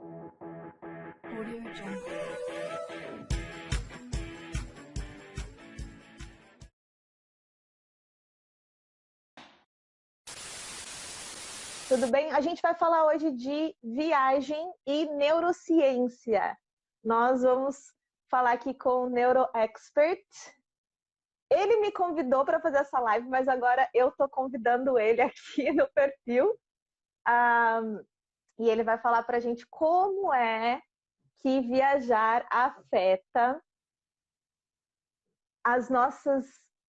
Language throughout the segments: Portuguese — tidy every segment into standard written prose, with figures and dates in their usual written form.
Audio Jungle. Tudo bem? A gente vai falar hoje de viagem e neurociência. Nós vamos falar aqui com o NeuroExpert. Ele me convidou para fazer essa live, mas agora eu estou convidando ele aqui no perfil. E ele vai falar para a gente como é que viajar afeta as nossas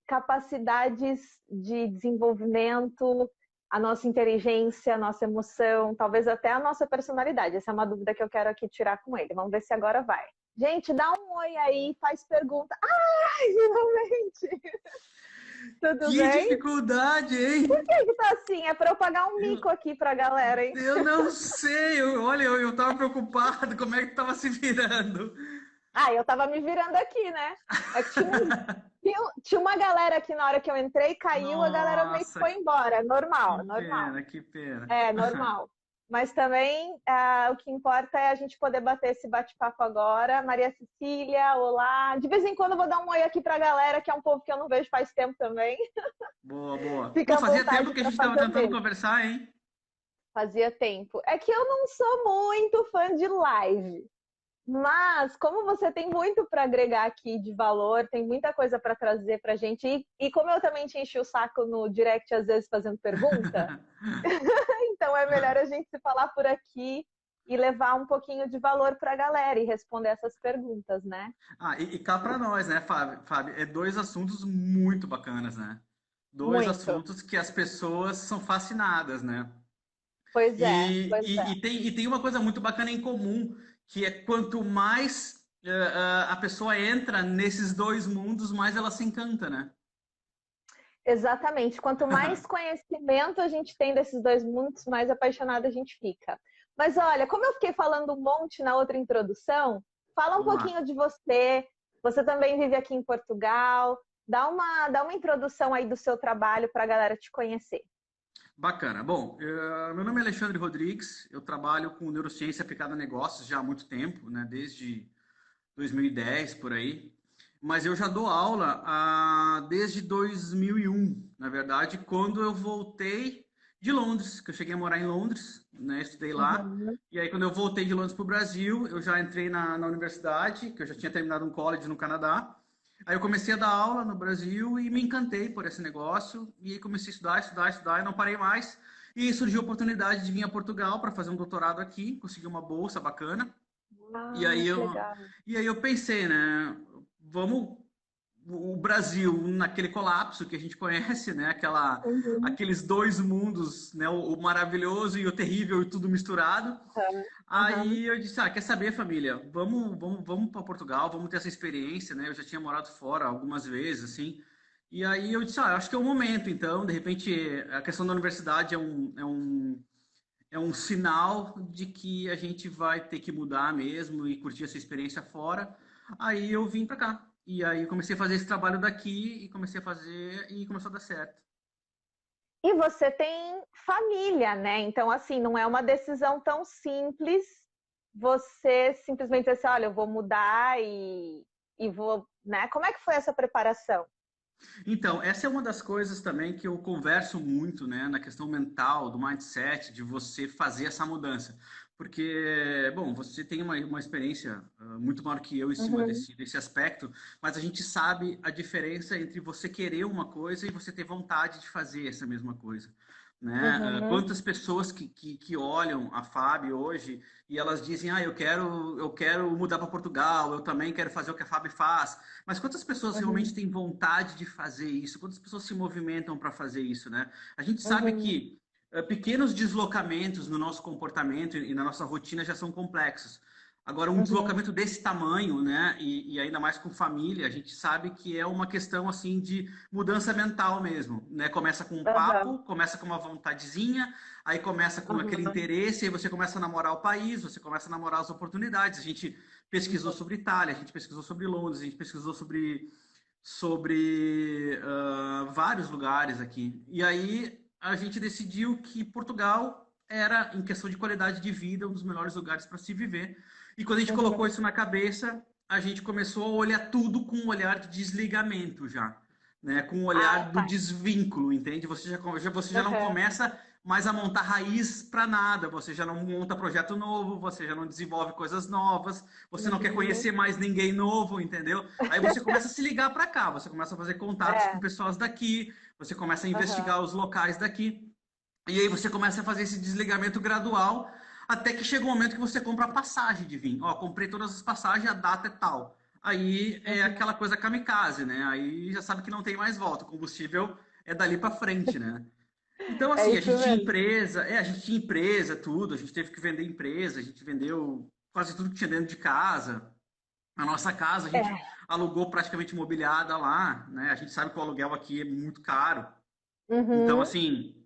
capacidades de desenvolvimento, a nossa inteligência, a nossa emoção, talvez até a nossa personalidade. Essa é uma dúvida que eu quero aqui tirar com ele. Vamos ver se agora vai. Gente, dá um oi aí, faz pergunta. Ai, finalmente! Tudo Que bem? dificuldade, hein? Por que tá assim? É para eu pagar um mico aqui pra galera, hein? Eu não sei. Olha, eu tava preocupado. Como é que tava se virando? Ah, eu tava me virando aqui, né? É que tinha uma galera aqui na hora que eu entrei, caiu, a galera meio que Nossa, foi embora. É normal, que é normal. pena, que pena. É normal. Mas também o que importa é a gente poder bater esse bate-papo agora. Maria Cecília, olá. De vez em quando eu vou dar um oi aqui pra galera, que é um povo que eu não vejo faz tempo também. Boa, boa. Fica Pô, à fazia tempo vontade que a para gente tava fazer o tentando mesmo. conversar, hein? Fazia tempo. É que eu não sou muito fã de live. Mas, como você tem muito para agregar aqui de valor, tem muita coisa para trazer para a gente, e como eu também te enchi o saco no direct, às vezes fazendo pergunta, então é melhor a gente se falar por aqui e levar um pouquinho de valor para a galera e responder essas perguntas, né? Ah, e cá pra nós, né, Fábio? Fábio, é dois assuntos muito bacanas, né? Dois Muito. assuntos que as pessoas são fascinadas, né? Pois é, E, pois e, é. e tem, e tem uma coisa muito bacana em comum, que é quanto mais a pessoa entra nesses dois mundos, mais ela se encanta, né? Exatamente. Quanto mais conhecimento a gente tem desses dois mundos, mais apaixonada a gente fica. Mas olha, como eu fiquei falando um monte na outra introdução, fala um Vamos lá. pouquinho de você. Você também vive aqui em Portugal. Dá uma introdução aí do seu trabalho para a galera te conhecer. Bacana. Bom, meu nome é Alexandre Rodrigues, eu trabalho com neurociência aplicada a negócios já há muito tempo, né? Desde 2010, por aí. Mas eu já dou aula desde 2001, na verdade, quando eu voltei de Londres, que eu cheguei a morar em Londres, né? Estudei lá. Uhum. E aí, quando eu voltei de Londres para o Brasil, eu já entrei na universidade, que eu já tinha terminado um college no Canadá. Aí eu comecei a dar aula no Brasil e me encantei por esse negócio. E aí comecei a estudar, estudar, estudar e não parei mais. E surgiu a oportunidade de vir a Portugal para fazer um doutorado aqui, consegui uma bolsa bacana. E Ah, aí que eu, legal. e aí eu pensei, né? Vamos o Brasil naquele colapso que a gente conhece, né? Uhum. Aqueles dois mundos, né? O maravilhoso e o terrível e tudo misturado. Aham. Aí eu disse, quer saber, família? Vamos para Portugal, vamos ter essa experiência, né? Eu já tinha morado fora algumas vezes, assim. E aí eu disse, eu acho que é o momento, então, de repente, a questão da universidade é um sinal de que a gente vai ter que mudar mesmo e curtir essa experiência fora. Aí eu vim para cá. E aí comecei a fazer esse trabalho daqui e comecei a fazer e começou a dar certo. E você tem família, né? Então, assim, não é uma decisão tão simples você simplesmente dizer assim, olha, eu vou mudar e vou, né? Como é que foi essa preparação? Então, essa é uma das coisas também que eu converso muito, né, na questão mental, do mindset, de você fazer essa mudança. Porque, bom, você tem uma experiência muito maior que eu em cima Uhum, desse aspecto, mas a gente sabe a diferença entre você querer uma coisa e você ter vontade de fazer essa mesma coisa. Né? uhum, Quantas pessoas que olham a Fábio hoje e elas dizem, eu quero mudar para Portugal, eu também quero fazer o que a Fábio faz. Mas quantas pessoas realmente uhum, têm vontade de fazer isso? Quantas pessoas se movimentam para fazer isso, né? A gente sabe uhum, que pequenos deslocamentos no nosso comportamento e na nossa rotina já são complexos. Agora, um uhum, deslocamento desse tamanho, né, e ainda mais com família, a gente sabe que é uma questão assim de mudança mental mesmo, né? Começa com um uhum, papo, começa com uma vontadezinha, aí começa com aquele uhum, interesse, aí você começa a namorar o país, você começa a namorar as oportunidades. A gente pesquisou sobre Itália, a gente pesquisou sobre Londres, a gente pesquisou sobre vários lugares aqui. E aí a gente decidiu que Portugal era, em questão de qualidade de vida, um dos melhores lugares para se viver. E quando a gente Uhum. colocou isso na cabeça, a gente começou a olhar tudo com um olhar de desligamento já, né? Com um Ah, olhar do tá. desvínculo, entende? Você já não Uhum. começa mais a montar raiz para nada, você já não monta projeto novo, você já não desenvolve coisas novas, você não quer Uhum. conhecer mais ninguém novo, entendeu? Aí você começa a se ligar para cá, você começa a fazer contatos com É. pessoas daqui, você começa a Uhum. investigar os locais daqui. E aí você começa a fazer esse desligamento gradual, até que chega um momento que você compra a passagem de vir. Ó, comprei todas as passagens, a data é tal. Aí é Uhum. aquela coisa kamikaze, né? Aí já sabe que não tem mais volta. O combustível é dali para frente, né? Então, É assim, isso mesmo. a gente tinha empresa, tudo, a gente teve que vender empresa, a gente vendeu quase tudo que tinha dentro de casa. A nossa casa, a gente É. alugou praticamente mobiliada lá, né? A gente sabe que o aluguel aqui é muito caro. Então, Uhum. assim,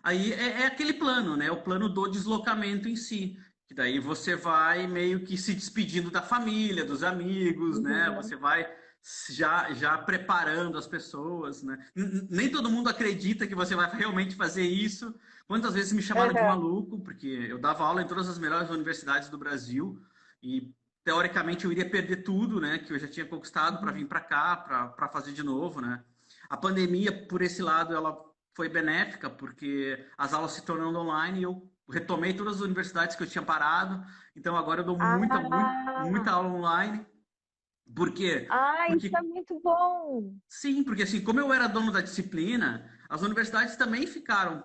aí é aquele plano, né? O plano do deslocamento em si. Que daí você vai meio que se despedindo da família, dos amigos, né? Uhum. Você vai já preparando as pessoas, né? Nem todo mundo acredita que você vai realmente fazer isso. Quantas vezes me chamaram de Uhum. maluco, porque eu dava aula em todas as melhores universidades do Brasil e teoricamente eu iria perder tudo, né? Que eu já tinha conquistado para vir Uhum. para cá, para fazer de novo, né? A pandemia, por esse lado, ela foi benéfica, porque as aulas se tornando online e eu retomei todas as universidades que eu tinha parado. Então agora eu dou muita Ah, aula online. Por quê? isso é Porque, muito bom. sim, porque assim, como eu era dono da disciplina, as universidades também ficaram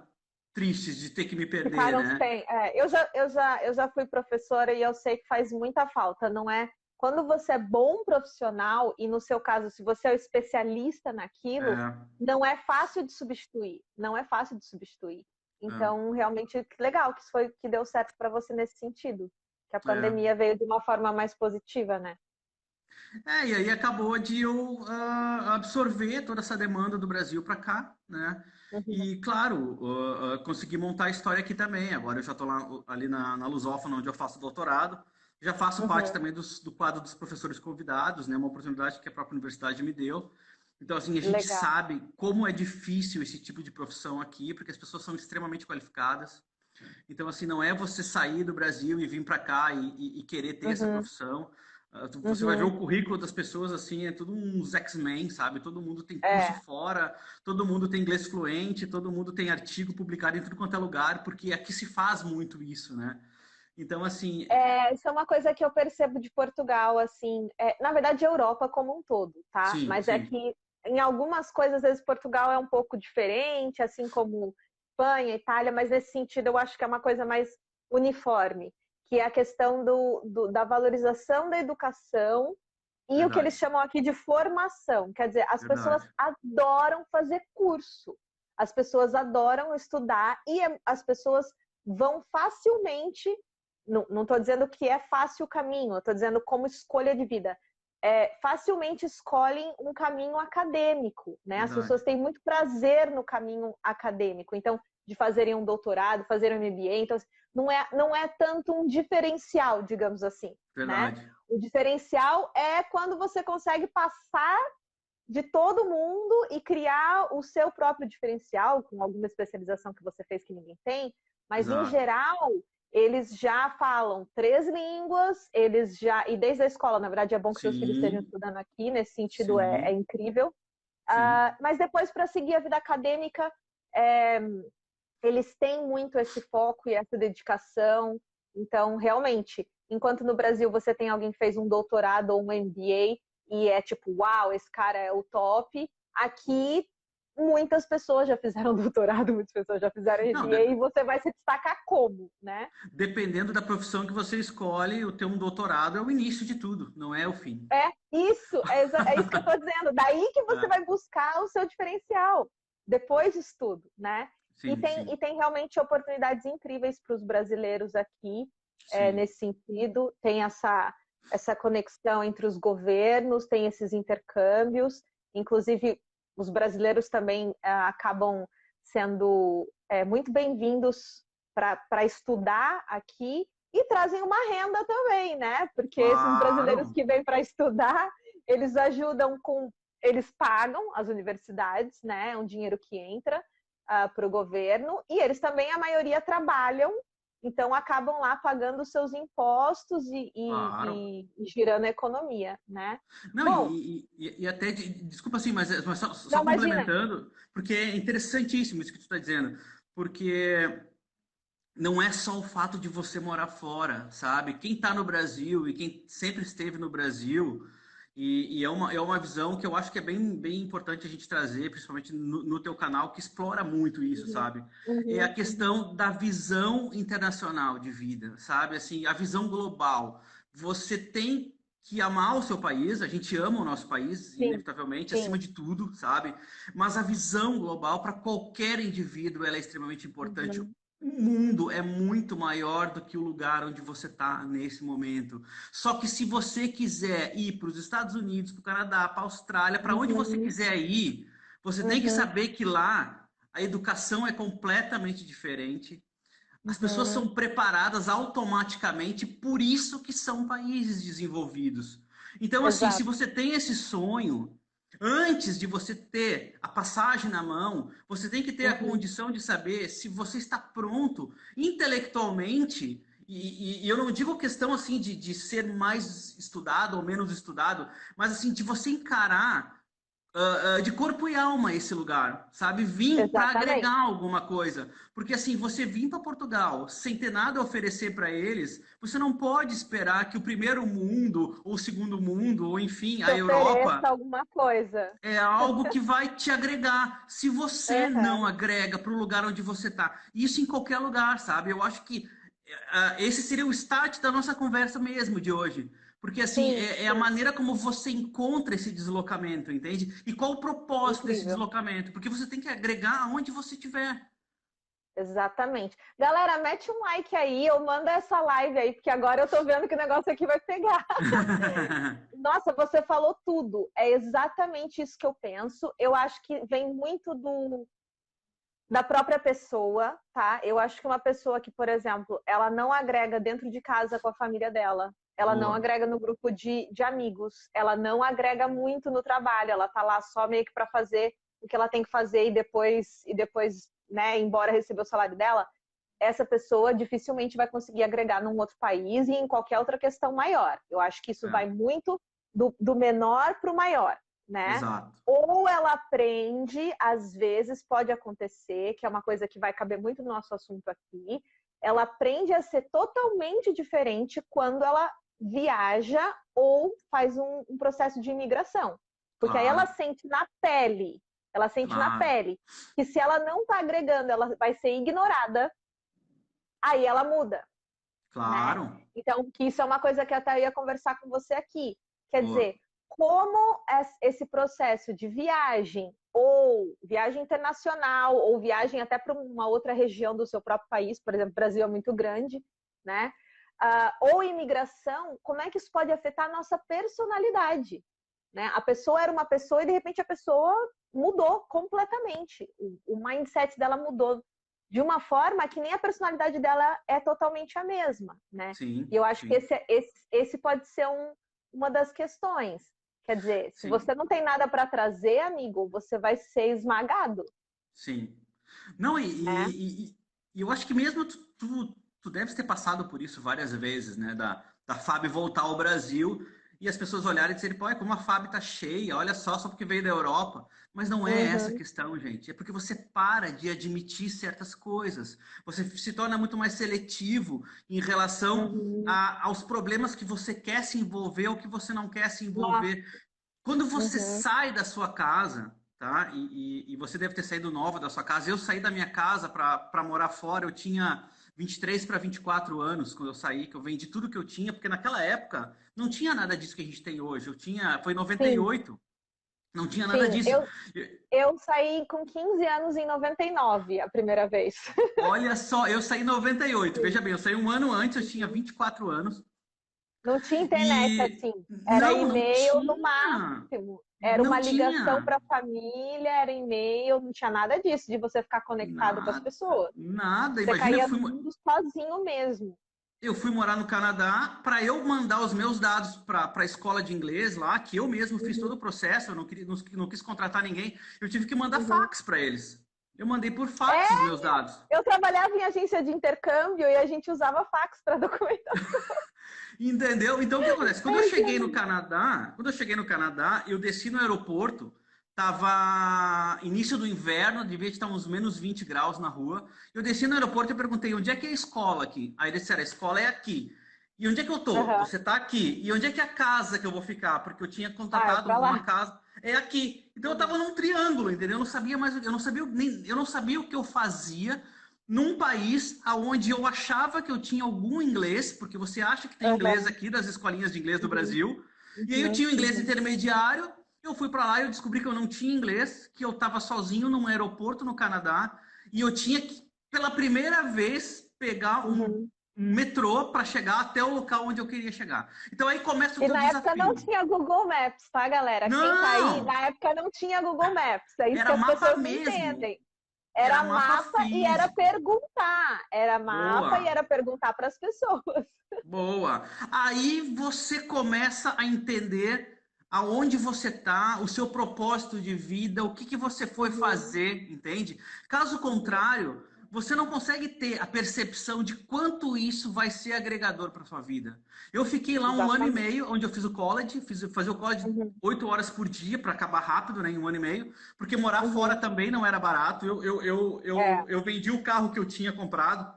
tristes de ter que me perder, Ficaram né? sem. Eu já fui professora e eu sei que faz muita falta, não é? Quando você é bom profissional, e no seu caso, se você é o especialista naquilo, É, não é fácil de substituir. Não é fácil de substituir. é, Então, realmente, que legal que isso foi que deu certo para você nesse sentido. Que a é. pandemia veio de uma forma mais positiva, né? E aí acabou de eu absorver toda essa demanda do Brasil para cá, né? Uhum, E, claro, consegui montar a história aqui também. Agora eu já estou ali na Lusófona, onde eu faço doutorado. Já faço parte uhum, também do quadro dos professores convidados, né? Uma oportunidade que a própria universidade me deu. Então, assim, a gente legal. sabe como é difícil esse tipo de profissão aqui, porque as pessoas são extremamente qualificadas. Então, assim, não é você sair do Brasil e vir para cá e querer ter essa Uhum, profissão. Você vai ver uhum, o currículo das pessoas, assim, é tudo uns X-Men, sabe? Todo mundo tem curso é. fora, todo mundo tem inglês fluente, todo mundo tem artigo publicado em tudo quanto é lugar, porque aqui se faz muito isso, né? Então, assim, Isso é uma coisa que eu percebo de Portugal, assim, na verdade, Europa como um todo, tá? sim, Mas é sim, que em algumas coisas, às vezes, Portugal é um pouco diferente, assim como Espanha, Itália, mas nesse sentido eu acho que é uma coisa mais uniforme, que é a questão da valorização da educação e o que eles verdade, chamam aqui de formação. Quer dizer, as pessoas verdade. adoram fazer curso, as pessoas adoram estudar e as pessoas vão facilmente. Não estou dizendo que é fácil o caminho, estou dizendo como escolha de vida. Facilmente escolhem um caminho acadêmico, né? As Verdade, pessoas têm muito prazer no caminho acadêmico, então, de fazerem um doutorado, fazerem um MBA, então, não é tanto um diferencial, digamos assim, né? verdade. O diferencial é quando você consegue passar de todo mundo e criar o seu próprio diferencial, com alguma especialização que você fez que ninguém tem, mas em Exato. geral eles já falam 3 línguas, eles já, e desde a escola, na verdade é bom que seus filhos estejam Sim, estudando aqui, nesse sentido é sim, incrível. sim. Mas depois, para seguir a vida acadêmica, é, eles têm muito esse foco e essa dedicação. Então, realmente, enquanto no Brasil você tem alguém que fez um doutorado ou um MBA e é tipo, uau, esse cara é o top, aqui muitas pessoas já fizeram doutorado, muitas pessoas já fizeram Não, MBA e você vai se destacar como, né? dependendo da profissão que você escolhe, o ter um doutorado é o início de tudo, não é o fim. É isso que eu estou dizendo. Daí que você É, vai buscar o seu diferencial, depois disso tudo, né? E sim, tem, sim, e tem realmente oportunidades incríveis para os brasileiros aqui, sim. nesse sentido. Tem essa conexão entre os governos, tem esses intercâmbios. Inclusive, os brasileiros também acabam sendo muito bem-vindos para estudar aqui e trazem uma renda também, né? Porque esses brasileiros Claro, que vêm para estudar, eles ajudam eles pagam as universidades, né? É um dinheiro que entra. para o governo, e eles também, a maioria, trabalham, então acabam lá pagando os seus impostos Claro. e girando a economia, né? Não, Bom, e até, desculpa assim, mas só não, imagina. complementando, porque é interessantíssimo isso que tu está dizendo, porque não é só o fato de você morar fora, sabe? Quem está no Brasil e quem sempre esteve no Brasil, e é uma visão que eu acho que é bem importante a gente trazer, principalmente no teu canal, que explora muito isso, Uhum, sabe? É a uhum, uhum. questão da visão internacional de vida, sabe? Assim, a visão global. Você tem que amar o seu país, a gente ama o nosso país, Sim, inevitavelmente, acima sim. de tudo, sabe? Mas a visão global para qualquer indivíduo ela é extremamente importante. Uhum, O mundo é muito maior do que o lugar onde você está nesse momento. Só que se você quiser ir para os Estados Unidos, para o Canadá, para a Austrália, para onde você uhum, quiser ir, você tem que uhum, saber que lá a educação é completamente diferente. As pessoas uhum. são preparadas automaticamente, por isso que são países desenvolvidos. Então, assim, se Exato. você tem esse sonho, antes de você ter a passagem na mão, você tem que ter a Uhum, condição de saber se você está pronto intelectualmente. E eu não digo questão assim de ser mais estudado ou menos estudado, mas assim de você encarar de corpo e alma esse lugar, sabe? Vim para exatamente. agregar alguma coisa. Porque assim, você vir para Portugal sem ter nada a oferecer para eles, você não pode esperar que o primeiro mundo, ou o segundo mundo, ou enfim, Te a ofereça Europa alguma coisa. é algo que vai te agregar. Se você não Aham. agrega para o lugar onde você está, isso em qualquer lugar, sabe? Eu acho que esse seria o start da nossa conversa mesmo de hoje. Porque assim, Sim, a sim. maneira como você encontra esse deslocamento, entende? E qual o propósito desse Incrível. deslocamento? Porque você tem que agregar aonde você estiver. Exatamente. Galera, mete um like aí, ou manda essa live aí, porque agora eu tô vendo que o negócio aqui vai pegar. Nossa, você falou tudo. É exatamente isso que eu penso. Eu acho que vem muito da própria pessoa, tá? Eu acho que uma pessoa que, por exemplo, ela não agrega dentro de casa com a família dela, ela não Boa, agrega no grupo de amigos, ela não agrega muito no trabalho, ela tá lá só meio que para fazer o que ela tem que fazer e depois, né, ir embora receber o salário dela. Essa pessoa dificilmente vai conseguir agregar num outro país e em qualquer outra questão maior. Eu acho que isso é, vai muito do menor para o maior, né? exato. Ou ela aprende, às vezes pode acontecer, que é uma coisa que vai caber muito no nosso assunto aqui, ela aprende a ser totalmente diferente quando ela viaja ou faz um processo de imigração. Porque aí ela Claro, sente na pele, ela sente na claro, pele que se ela não está agregando, ela vai ser ignorada, aí ela muda, né? claro. Então, que isso é uma coisa que até eu ia conversar com você aqui. Quer Boa. dizer, como esse processo de viagem, ou viagem internacional, ou viagem até para uma outra região do seu próprio país, por exemplo, o Brasil é muito grande, né? Ou imigração, como é que isso pode afetar a nossa personalidade? Né? A pessoa era uma pessoa e de repente a pessoa mudou completamente. O mindset dela mudou de uma forma que nem a personalidade dela é totalmente a mesma, né? E Sim, eu acho que sim, esse pode ser uma das questões. Quer dizer, se sim, você não tem nada para trazer, amigo, você vai ser esmagado, sim. Não, né? e eu acho que mesmo tu deves ter passado por isso várias vezes, né? Da Fábio voltar ao Brasil e as pessoas olharem e dizerem, pô, como a Fábio tá cheia, olha só porque veio da Europa. Mas não é essa a Uhum, questão, gente. É porque você para de admitir certas coisas. Você se torna muito mais seletivo em relação uhum. aos problemas que você quer se envolver ou que você não quer se Nossa, envolver. Quando você uhum, sai da sua casa, tá? E você deve ter saído nova da sua casa. Eu saí da minha casa para morar fora. Eu tinha 23 para 24 anos quando eu saí, que eu vendi tudo que eu tinha, porque naquela época não tinha nada disso que a gente tem hoje. Foi em sim, 98, não tinha nada sim. disso. Eu saí com 15 anos em 99, a primeira vez. Olha só, eu saí em 98. Veja bem, eu saí um ano antes, eu tinha 24 anos. Não tinha internet E assim, era não e-mail no tinha. máximo. Era Não uma ligação tinha. para a família, era e-mail, não tinha nada disso de você ficar conectado com as Nada, pessoas. nada. Você Imagina, caía no mundo sozinho mesmo. eu fui morar no Canadá para eu mandar os meus dados para a escola de inglês lá, que eu mesmo fiz todo Uhum, o processo, eu não quis contratar ninguém. Eu tive que mandar uhum. fax para eles. Eu mandei por fax os meus dados. Eu trabalhava em agência de intercâmbio e a gente usava fax para documentação. Entendeu? Então, o que acontece? Quando eu cheguei no Canadá, eu desci no aeroporto, tava início do inverno, devia estar uns menos 20 graus na rua. Eu desci no aeroporto e perguntei, onde é que é a escola aqui? Aí eles disseram, a escola é aqui. E onde é que eu tô? Uhum. Você tá aqui. E onde é que é a casa que eu vou ficar? Porque eu tinha contratado uma casa. É aqui. Então eu tava num triângulo, entendeu? Eu não sabia mais, eu não sabia o que eu fazia num país onde eu achava que eu tinha algum inglês, porque você acha que tem inglês aqui das escolinhas de inglês do Brasil. E aí eu tinha o inglês intermediário, eu fui para lá e eu descobri que eu não tinha inglês, que eu estava sozinho num aeroporto no Canadá, e eu tinha que, pela primeira vez, pegar um metrô para chegar até o local onde eu queria chegar. Então aí começa o teu desafio. E na época não tinha Google Maps, tá, galera? Não! Quem tá aí, na época não tinha Google Maps. É isso Era que as pessoas não mesmo. entendem. Era mapa e era perguntar. Era mapa Boa. e era perguntar para as pessoas. Boa. Aí você começa a entender aonde você está, o seu propósito de vida, o que que você foi fazer, entende? Caso contrário, você não consegue ter a percepção de quanto isso vai ser agregador para sua vida. Eu fiquei lá um ano e meio, onde eu fiz o college, fazia o college 8 horas por dia para acabar rápido, né, em um ano e meio, porque morar fora também não era barato. Eu vendi o carro que eu tinha comprado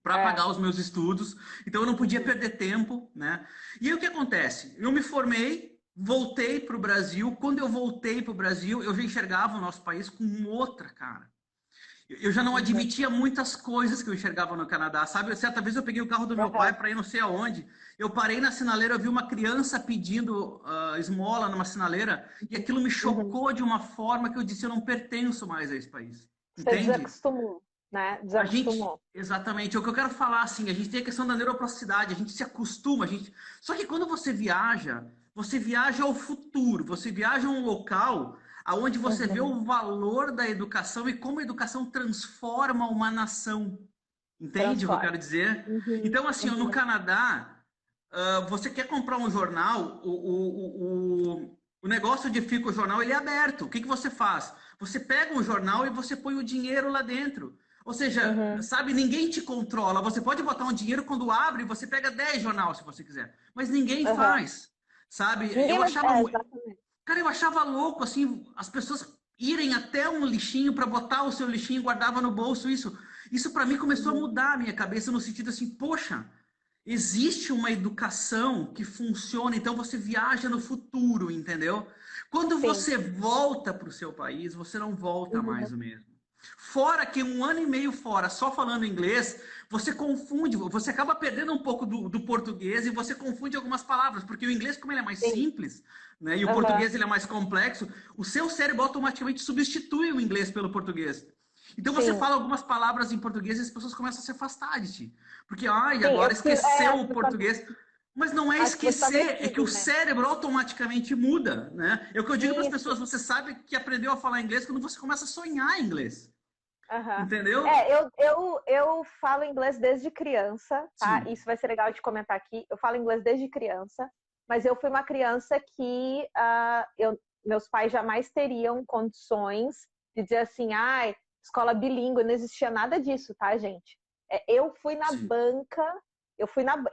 para pagar os meus estudos, então eu não podia perder tempo, né? E aí o que acontece? Eu me formei, voltei para o Brasil. Quando eu voltei para o Brasil, eu já enxergava o nosso país com outra cara. Eu já não admitia muitas coisas que eu enxergava no Canadá, sabe? Certa vez eu peguei o carro do meu pai para ir não sei aonde. Eu parei na sinaleira, eu vi uma criança pedindo esmola numa sinaleira e aquilo me chocou de uma forma que eu disse, eu não pertenço mais a esse país. Entende? Você desacostumou, né? Desacostumou. Exatamente. É o que eu quero falar, assim, a gente tem a questão da neuroplasticidade, a gente se acostuma, Só que quando você viaja ao futuro, você viaja a um local aonde você vê o valor da educação e como a educação transforma uma nação. Entende o que eu quero dizer? Então, assim, no Canadá, você quer comprar um jornal, o negócio de fica o jornal, ele é aberto. O que que você faz? Você pega um jornal e você põe o dinheiro lá dentro. Ou seja, sabe, ninguém te controla. Você pode botar um dinheiro quando abre, você pega 10 jornais se você quiser. Mas ninguém faz, sabe? Eu achava Cara, eu achava louco, assim, as pessoas irem até um lixinho para botar o seu lixinho, guardava no bolso, isso para mim começou a mudar a minha cabeça no sentido assim, poxa, existe uma educação que funciona, então você viaja no futuro, entendeu? Quando você volta para o seu país, você não volta mais o mesmo. Fora que um ano e meio fora, só falando inglês, você confunde, você acaba perdendo um pouco do português e você confunde algumas palavras, porque o inglês, como ele é mais simples, né, e o português ele é mais complexo, o seu cérebro automaticamente substitui o inglês pelo português. Então você fala algumas palavras em português e as pessoas começam a se afastar de ti. Porque, agora esqueceu o português. Mas não é esquecer, é que o cérebro automaticamente muda, né? É o que eu digo para as pessoas, você sabe que aprendeu a falar inglês quando você começa a sonhar inglês. Entendeu? Eu falo inglês desde criança, tá? Sim. Isso vai ser legal de comentar aqui. Eu falo inglês desde criança, mas eu fui uma criança que meus pais jamais teriam condições de dizer assim, escola bilíngue, não existia nada disso, tá, gente? Eu fui na banca,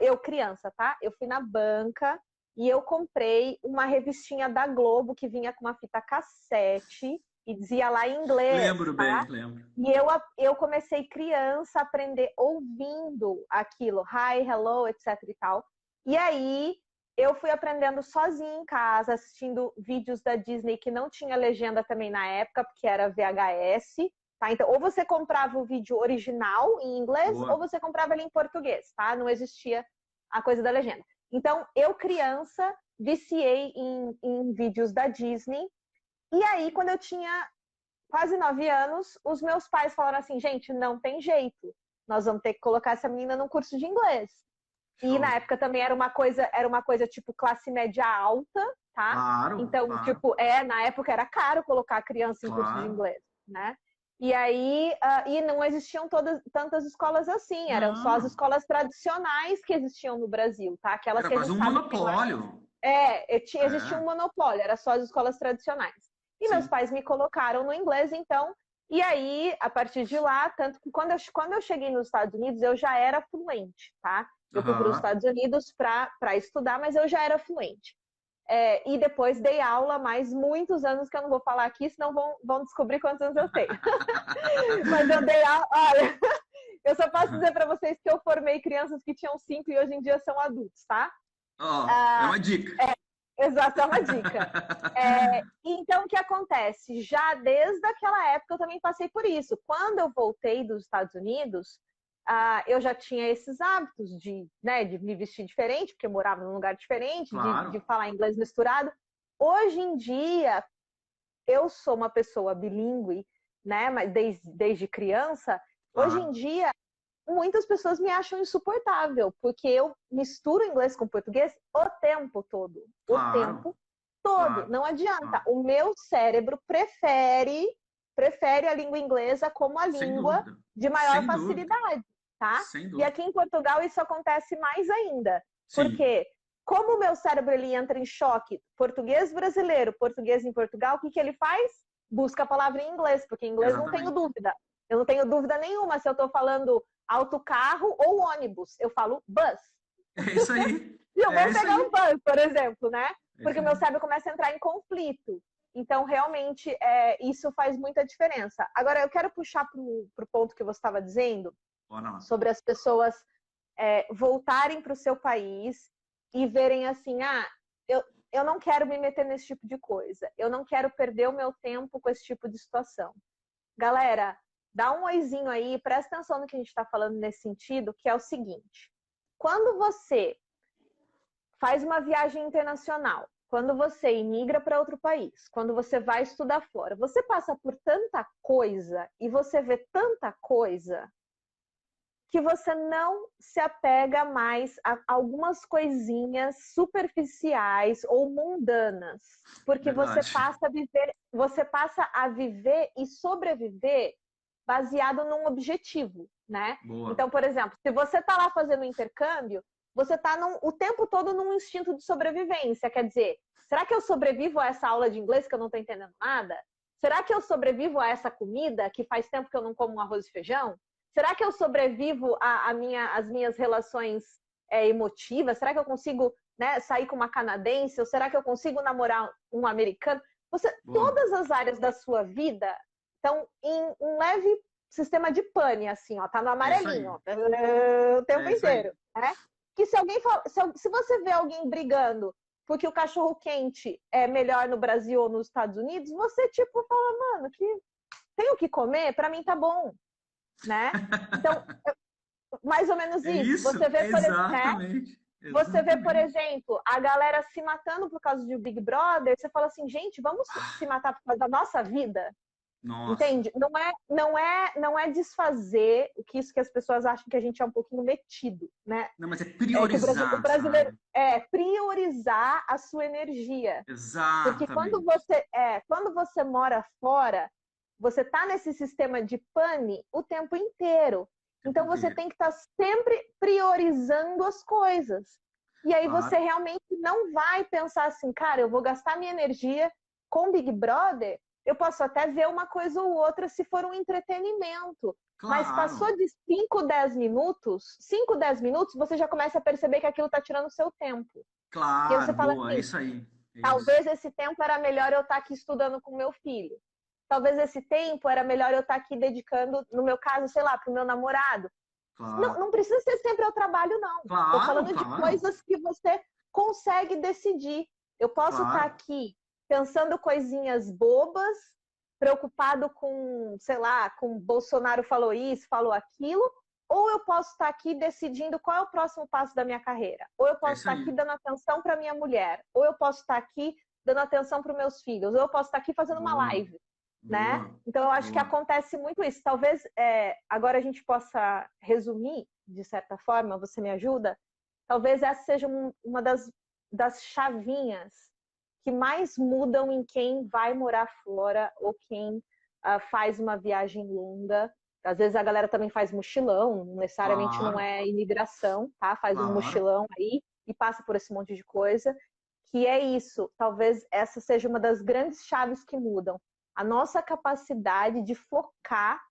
eu criança, tá? Eu fui na banca e eu comprei uma revistinha da Globo que vinha com uma fita cassete e dizia lá em inglês. Lembro tá? bem, lembro. E eu comecei criança a aprender ouvindo aquilo, hi, hello, etc e tal. E aí eu fui aprendendo sozinha em casa, assistindo vídeos da Disney que não tinha legenda também na época, porque era VHS. Tá? Então, ou você comprava o vídeo original em inglês, ou você comprava ele em português, tá? Não existia a coisa da legenda. Então, eu criança viciei em vídeos da Disney. E aí, quando eu tinha quase 9 anos, os meus pais falaram assim, gente, não tem jeito. Nós vamos ter que colocar essa menina num curso de inglês. E na época também era uma coisa tipo classe média alta, tá? Claro, então, tipo, na época era caro colocar a criança em curso de inglês, né? E aí, e não existiam tantas escolas assim, eram só as escolas tradicionais que existiam no Brasil, tá? Aquelas era que quase um monopólio. Existia um monopólio, era só as escolas tradicionais. E meus pais me colocaram no inglês, então E aí, a partir de lá, tanto que quando eu cheguei nos Estados Unidos, eu já era fluente, tá? Eu fui para os Aham. Estados Unidos para estudar, mas eu já era fluente. E depois dei aula mais muitos anos, que eu não vou falar aqui, senão vão descobrir quantos anos eu tenho. Mas eu dei aula, olha, eu só posso dizer para vocês que eu formei crianças que tinham 5 e hoje em dia são adultos, tá? Ó, é uma dica. Exato, é uma dica. Então, o que acontece? Já desde aquela época eu também passei por isso. Quando eu voltei dos Estados Unidos, eu já tinha esses hábitos né, de me vestir diferente, porque eu morava num lugar diferente, Claro. de falar inglês misturado. Hoje em dia, eu sou uma pessoa bilíngue, né, mas desde criança. Hoje em Claro. dia, muitas pessoas me acham insuportável, porque eu misturo inglês com português o tempo todo. O Claro. tempo todo. Claro. Não adianta. Claro. O meu cérebro prefere a língua inglesa como a Sem língua dúvida. de maior Sem dúvida. facilidade, tá? Sem E dúvida. aqui em Portugal isso acontece mais ainda. Sim. Porque como o meu cérebro ele entra em choque, português brasileiro, português em Portugal, o que ele faz? Busca a palavra em inglês, porque em inglês não tenho Exatamente. dúvida. Eu não tenho dúvida nenhuma se eu estou falando autocarro ou ônibus. Eu falo bus. É isso aí. E eu É vou isso pegar um aí. bus, por exemplo, né? É isso Porque o meu aí. cérebro começa a entrar em conflito. Então, realmente, isso faz muita diferença. Agora, eu quero puxar para o ponto que você estava dizendo, Bora lá. sobre as pessoas voltarem para o seu país e verem assim, eu não quero me meter nesse tipo de coisa. Eu não quero perder o meu tempo com esse tipo de situação. Galera, dá um oizinho aí, presta atenção no que a gente está falando nesse sentido, que é o seguinte. Quando você faz uma viagem internacional, quando você imigra para outro país, quando você vai estudar fora, você passa por tanta coisa e você vê tanta coisa que você não se apega mais a algumas coisinhas superficiais ou mundanas, porque Verdade. você passa a viver e sobreviver baseado num objetivo, né? Boa. Então, por exemplo, se você está lá fazendo um intercâmbio, você está o tempo todo num instinto de sobrevivência, quer dizer, será que eu sobrevivo a essa aula de inglês que eu não estou entendendo nada? Será que eu sobrevivo a essa comida que faz tempo que eu não como um arroz e feijão? Será que eu sobrevivo às minhas relações emotivas? Será que eu consigo, né, sair com uma canadense? Ou será que eu consigo namorar um americano? Boa. Todas as áreas da sua vida estão em um leve sistema de pane, assim, ó, tá no É isso amarelinho, aí. ó, o tempo É isso aí. inteiro, né? Que se alguém fala, se você vê alguém brigando porque o cachorro quente é melhor no Brasil ou nos Estados Unidos, você tipo fala, mano, que tenho o que comer, para mim tá bom, né? Então, mais ou menos É isso. isso. Exatamente. Você vê, por Exatamente. exemplo, a galera se matando por causa de Big Brother, você fala assim, gente, vamos se Ah, matar por causa da nossa vida? nossa. Entende? Não é desfazer isso que as pessoas acham que a gente é um pouquinho metido, né? Não, mas é Que o priorizar, brasileiro sabe? priorizar a sua energia. Porque Exatamente. quando você mora fora, você está nesse sistema de pane o tempo inteiro. O tempo Então você inteiro. tem que estar sempre priorizando as coisas. E aí você Claro. realmente não vai pensar assim, cara, eu vou gastar minha energia com Big Brother. Eu posso até ver uma coisa ou outra se for um entretenimento. Mas Claro. passou de 5, 10 minutos, você já começa a perceber que aquilo está tirando o seu tempo. E aí você Claro. fala Boa. É assim, isso aí. É isso. talvez esse tempo era melhor eu estar aqui estudando com meu filho. Talvez esse tempo era melhor eu estar aqui dedicando, no meu caso, sei lá, para o meu namorado. Não, Claro. não precisa ser sempre ao trabalho, não. Estou Claro, falando de claro. coisas que você consegue decidir. Eu posso estar Claro. aqui pensando coisinhas bobas, preocupado com, sei lá, com Bolsonaro falou isso, falou aquilo, ou eu posso estar aqui decidindo qual é o próximo passo da minha carreira, ou eu É posso isso estar aqui aí. dando atenção para minha mulher, ou eu posso estar aqui dando atenção para os meus filhos, ou eu posso estar aqui fazendo uma Boa. live, né? Boa. Então, eu acho que Boa. acontece muito isso. Talvez agora a gente possa resumir, de certa forma, você me ajuda? Talvez essa seja uma das chavinhas que mais mudam em quem vai morar fora ou quem faz uma viagem longa. Às vezes a galera também faz mochilão, necessariamente não Claro. é imigração, tá? Faz um Claro. mochilão aí e passa por esse monte de coisa. Que é isso, talvez essa seja uma das grandes chaves que mudam. a nossa capacidade de focar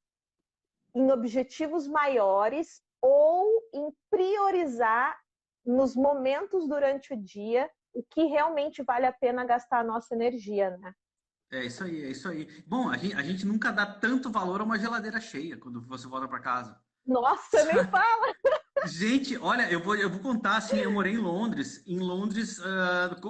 em objetivos maiores ou em priorizar nos momentos durante o dia o que realmente vale a pena gastar a nossa energia, né? É isso aí, é isso aí. Bom, a gente nunca dá tanto valor a uma geladeira cheia quando você volta para casa. Nossa, nem fala! Gente, olha, eu vou contar assim, eu morei em Londres. Em Londres,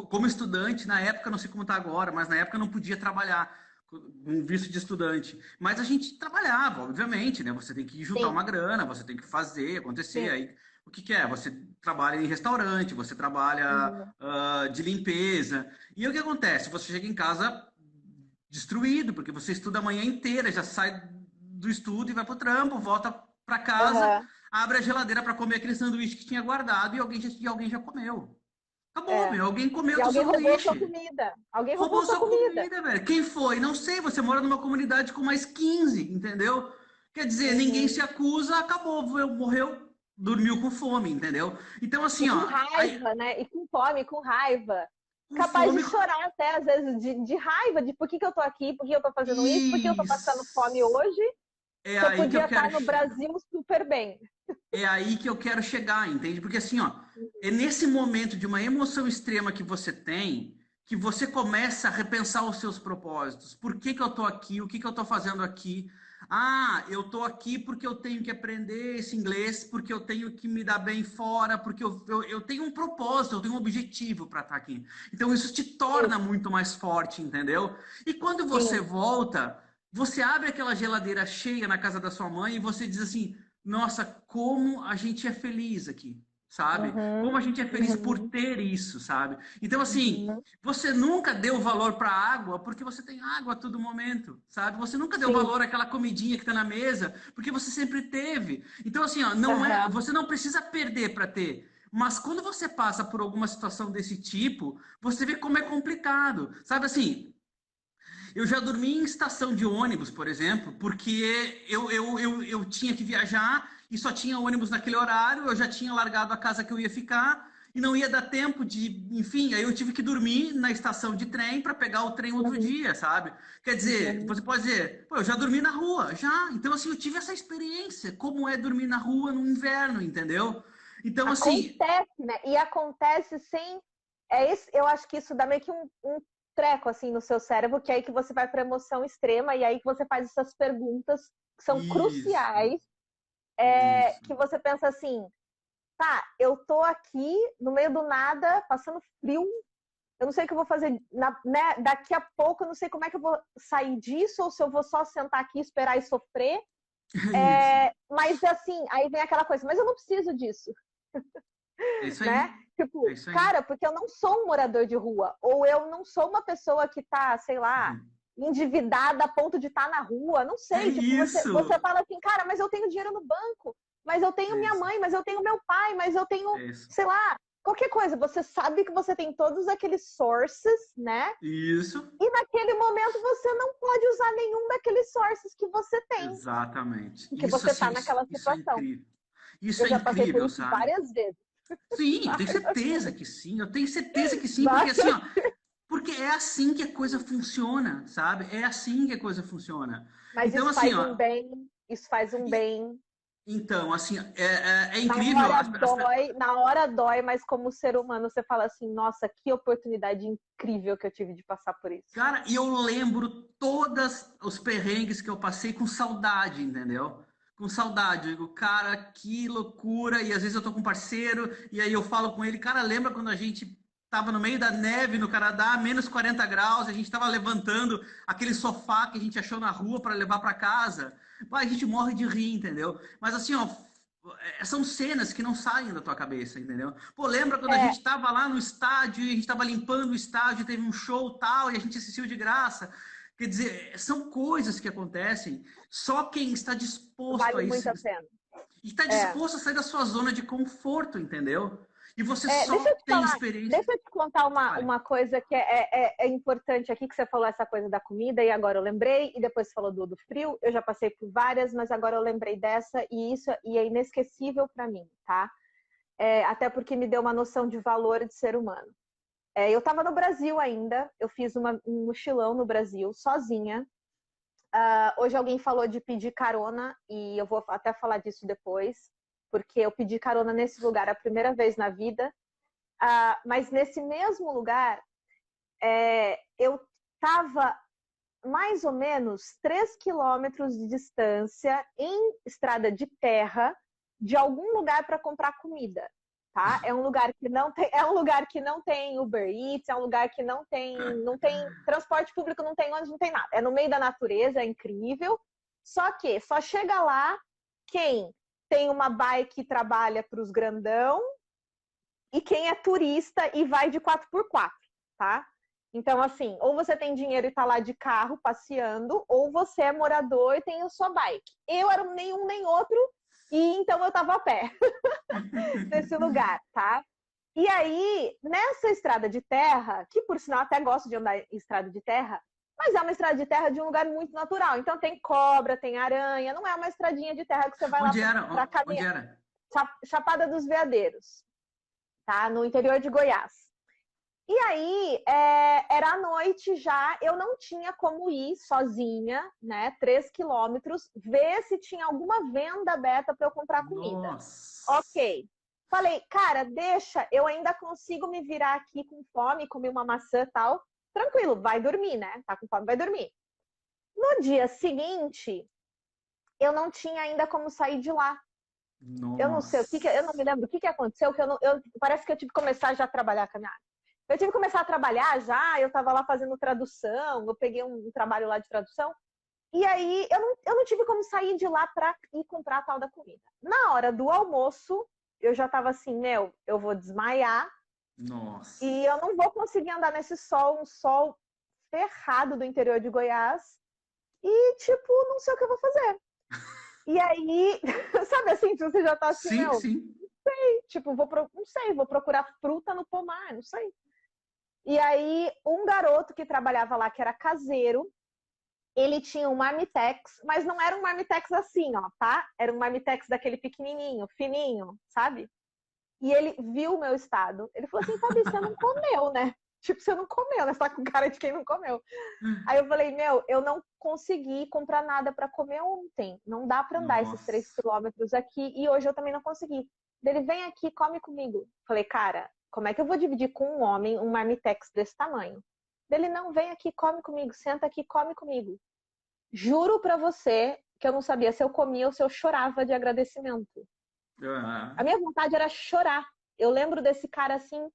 como estudante, na época, não sei como está agora, mas na época eu não podia trabalhar com visto de estudante. Mas a gente trabalhava, obviamente, né? Você tem que juntar Sim, uma grana, você tem que fazer acontecer. sim. Aí, o que que é? Você trabalha em restaurante, você trabalha Uhum. de limpeza. E aí, o que acontece? Você chega em casa destruído, porque você estuda a manhã inteira, já sai do estudo e vai pro trampo, volta para casa, Uhum. abre a geladeira para comer aquele sanduíche que tinha guardado e alguém já comeu. Acabou, É. meu. Alguém comeu E teu alguém roubou sua sanduíche. comida. Alguém roubou Roubou sua sua comida. comida, velho. Quem foi? Não sei. Você mora numa comunidade com mais 15, entendeu? Quer dizer, ninguém se Uhum. acusa, acabou, morreu, dormiu com fome, entendeu? Então, E assim, com ó, aí, raiva, né? E com fome, com raiva. com Capaz de fome. chorar até, às vezes, de raiva, de por que que eu tô aqui, por que eu tô fazendo isso, por que eu tô passando fome Isso. hoje, É se eu aí que podia eu quero estar no chegar. Brasil super bem. É aí que eu quero chegar, entende? Porque assim, ó, é nesse momento de uma emoção extrema que você tem que você começa a repensar os seus propósitos. Por que que eu tô aqui? O que que eu tô fazendo aqui? Ah, eu tô aqui porque eu tenho que aprender esse inglês, porque eu tenho que me dar bem fora, porque eu tenho um propósito, eu tenho um objetivo para estar aqui. Então isso te torna Isso, muito mais forte, entendeu? E quando você sim. volta, você abre aquela geladeira cheia na casa da sua mãe e você diz assim: nossa, como a gente é feliz aqui, sabe? Como Uhum, a gente é feliz por uhum, ter isso, sabe? Então, assim, uhum. você nunca deu valor para a água porque você tem água a todo momento, sabe? Você nunca deu Sim. valor àquela comidinha que está na mesa porque você sempre teve. Então, assim, ó, não é, Aham. você não precisa perder para ter. Mas quando você passa por alguma situação desse tipo, você vê como é complicado. Sabe assim, eu já dormi em estação de ônibus, por exemplo, porque eu tinha que viajar e só tinha ônibus naquele horário, eu já tinha largado a casa que eu ia ficar e não ia dar tempo de. Enfim, aí eu tive que dormir na estação de trem para pegar o trem outro Uhum, dia, sabe? Quer dizer, uhum. você pode dizer, pô, eu já dormi na rua, já. Então, assim, eu tive essa experiência, como é dormir na rua no inverno, entendeu? Então, assim, Acontece, né? E acontece sem. Eu acho que isso dá meio que um treco assim no seu cérebro, que é aí que você vai para emoção extrema e aí que você faz essas perguntas que são isso, cruciais, isso, que você pensa assim, tá, eu tô aqui no meio do nada, passando frio, eu não sei o que eu vou fazer né? Daqui a pouco, eu não sei como é que eu vou sair disso, ou se eu vou só sentar aqui, esperar e sofrer. é isso, Mas assim, aí vem aquela coisa, mas eu não preciso disso, é isso né? aí, é Tipo, isso aí. cara, porque eu não sou um morador de rua, ou eu não sou uma pessoa que tá, sei lá, endividada a ponto de estar na rua, não É sei, tipo, você isso! fala assim, cara, mas eu tenho dinheiro no banco, mas eu tenho É minha isso, mãe, mas eu tenho meu pai, mas eu tenho, é isso. sei lá, qualquer coisa, você sabe que você tem todos aqueles sources, né? Isso, E naquele momento você não pode usar nenhum daqueles sources que você tem, exatamente. porque Isso você tá assim, naquela isso é situação. incrível. Isso Eu é já passei por incrível, isso sabe? várias vezes. Sim, eu tenho Várias certeza vezes. que sim. Eu tenho certeza que sim, porque assim, Várias. ó, porque é assim que a coisa funciona, sabe? É assim que a coisa funciona. Mas Então, isso assim, faz um ó, bem, isso faz um e- bem. então, assim, é Na incrível. hora dói, na hora dói, mas como ser humano você fala assim, nossa, que oportunidade incrível que eu tive de passar por isso. Cara, e eu lembro todos os perrengues que eu passei com saudade, entendeu? Com saudade. Eu digo, cara, que loucura. E às vezes eu tô com um parceiro, e aí eu falo com ele, cara, lembra quando a gente tava no meio da neve no Canadá, menos 40 graus, a gente tava levantando aquele sofá que a gente achou na rua para levar para casa? Pô, a gente morre de rir, entendeu? Mas assim, ó, são cenas que não saem da tua cabeça, entendeu? Pô, lembra quando a É, gente tava lá no estádio e a gente tava limpando o estádio, teve um show tal e a gente assistiu de graça? Quer dizer, são coisas que acontecem. Só quem está disposto vale a isso muito a pena. está É. disposto a sair da sua zona de conforto, entendeu? E você Deixa só eu te tem falar, experiência. deixa eu te contar Fale. uma coisa que é importante aqui, que você falou essa coisa da comida, e agora eu lembrei, e depois você falou do frio, eu já passei por várias, mas agora eu lembrei dessa, e isso e é inesquecível para mim, tá? Até porque me deu uma noção de valor de ser humano. Eu estava no Brasil ainda, eu fiz um mochilão no Brasil, sozinha, Hoje alguém falou de pedir carona e eu vou até falar disso depois, porque eu pedi carona nesse lugar a primeira vez na vida. Mas nesse mesmo lugar, eu estava mais ou menos 3 quilômetros de distância em estrada de terra de algum lugar para comprar comida. Tá? É um lugar que não tem Uber Eats, é um lugar que não tem transporte público, não tem ônibus, não tem nada. É no meio da natureza, é incrível. Só que só chega lá quem tem uma bike e trabalha para os grandão e quem é turista e vai de 4x4, tá? Então, assim, ou você tem dinheiro e tá lá de carro passeando, ou você é morador e tem a sua bike. Eu era nenhum nem outro, e então eu tava a pé nesse lugar, tá? E aí, nessa estrada de terra, que por sinal até gosto de andar em estrada de terra, mas é uma estrada de terra de um lugar muito natural. Então tem cobra, tem aranha, não é uma estradinha de terra que você vai lá pra Onde caminhar. era? Chapada dos Veadeiros, tá? No interior de Goiás. E aí, era à noite já, eu não tinha como ir sozinha, né? 3 quilômetros, ver se tinha alguma venda aberta para eu comprar comida. Nossa. Ok. Falei, cara, deixa, eu ainda consigo me virar aqui com fome, comer uma maçã e tal. Tranquilo, vai dormir, né? Tá com fome, vai dormir. No dia seguinte, eu não tinha ainda como sair de lá. Eu não sei eu não me lembro o que aconteceu, parece que eu tive que começar já a trabalhar com a minha área. Eu tive que começar a trabalhar já, eu estava lá fazendo tradução, eu peguei um trabalho lá de tradução, e aí eu não tive como sair de lá para ir comprar a tal da comida. Na hora do almoço, eu já estava assim, eu vou desmaiar. Nossa. E eu não vou conseguir andar nesse sol, um sol ferrado do interior de Goiás, e tipo, não sei o que eu vou fazer. E aí, sabe assim, se você já tá assim, Sim, sim. tipo, não sei, vou procurar fruta no pomar, não sei. E aí, um garoto que trabalhava lá, que era caseiro, ele tinha um marmitex, mas não era um marmitex assim, ó, tá? Era um marmitex daquele pequenininho, fininho, sabe? E ele viu o meu estado. Ele falou assim, Fabi, você não comeu, né? Tipo, você não comeu, né? Você tá com cara de quem não comeu. Aí eu falei, eu não consegui comprar nada para comer ontem. Não dá para andar esses 3 Nossa. quilômetros aqui e hoje eu também não consegui. Ele vem aqui, come comigo. Falei, cara, como é que eu vou dividir com um homem um marmitex desse tamanho? Ele não vem aqui, come comigo, senta aqui, come comigo. Juro pra você que eu não sabia se eu comia ou se eu chorava de agradecimento. A minha vontade era chorar. Eu lembro desse cara assim,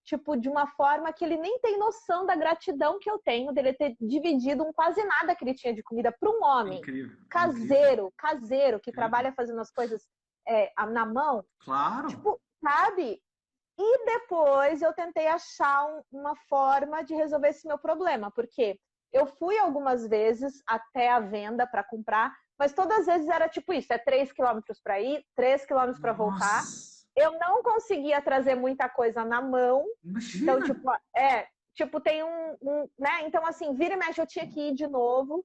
tipo, de uma forma que ele nem tem noção da gratidão que eu tenho dele ter dividido um quase nada que ele tinha de comida para um homem Incrível. caseiro, que Incrível. trabalha fazendo as coisas na mão. Claro. Tipo, sabe? E depois eu tentei achar uma forma de resolver esse meu problema, porque eu fui algumas vezes até a venda para comprar, mas todas as vezes era tipo isso, 3 quilômetros para ir, 3 quilômetros para voltar. Nossa. Eu não conseguia trazer muita coisa na mão. Imagina. Então, tipo, tem né? Então, assim, vira e mexe, eu tinha que ir de novo.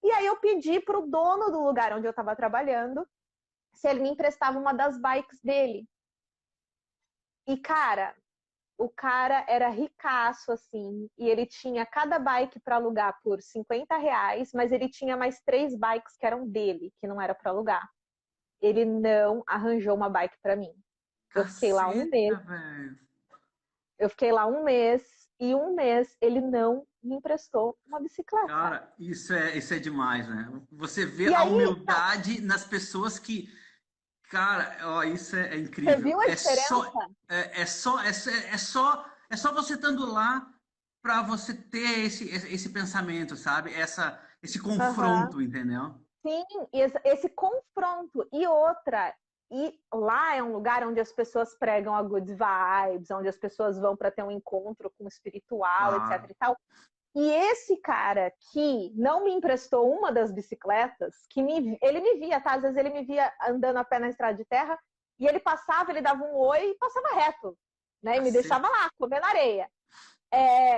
E aí eu pedi pro dono do lugar onde eu estava trabalhando se ele me emprestava uma das bikes dele. E, cara, o cara era ricaço, assim, e ele tinha cada bike para alugar por R$ 50, mas ele tinha mais 3 bikes que eram dele, que não era para alugar. Ele não arranjou uma bike para mim. Eu fiquei lá um mês. Caceta, velho. Eu fiquei lá um mês, e um mês ele não me emprestou uma bicicleta. Cara, isso é demais, né? Você vê E a aí, humildade nas pessoas que. Cara, ó, isso é você incrível. viu a diferença? É só você estando lá para você ter esse pensamento, sabe? Esse Aham. confronto, entendeu? Sim, esse confronto. E outra, e lá é um lugar onde as pessoas pregam a good vibes, onde as pessoas vão para ter um encontro com o espiritual, etc Claro. e tal. E esse cara que não me emprestou uma das bicicletas, ele me via, tá? Às vezes ele me via andando a pé na estrada de terra, e ele passava, ele dava um oi e passava reto, né? E me Cacete. deixava lá, comendo areia.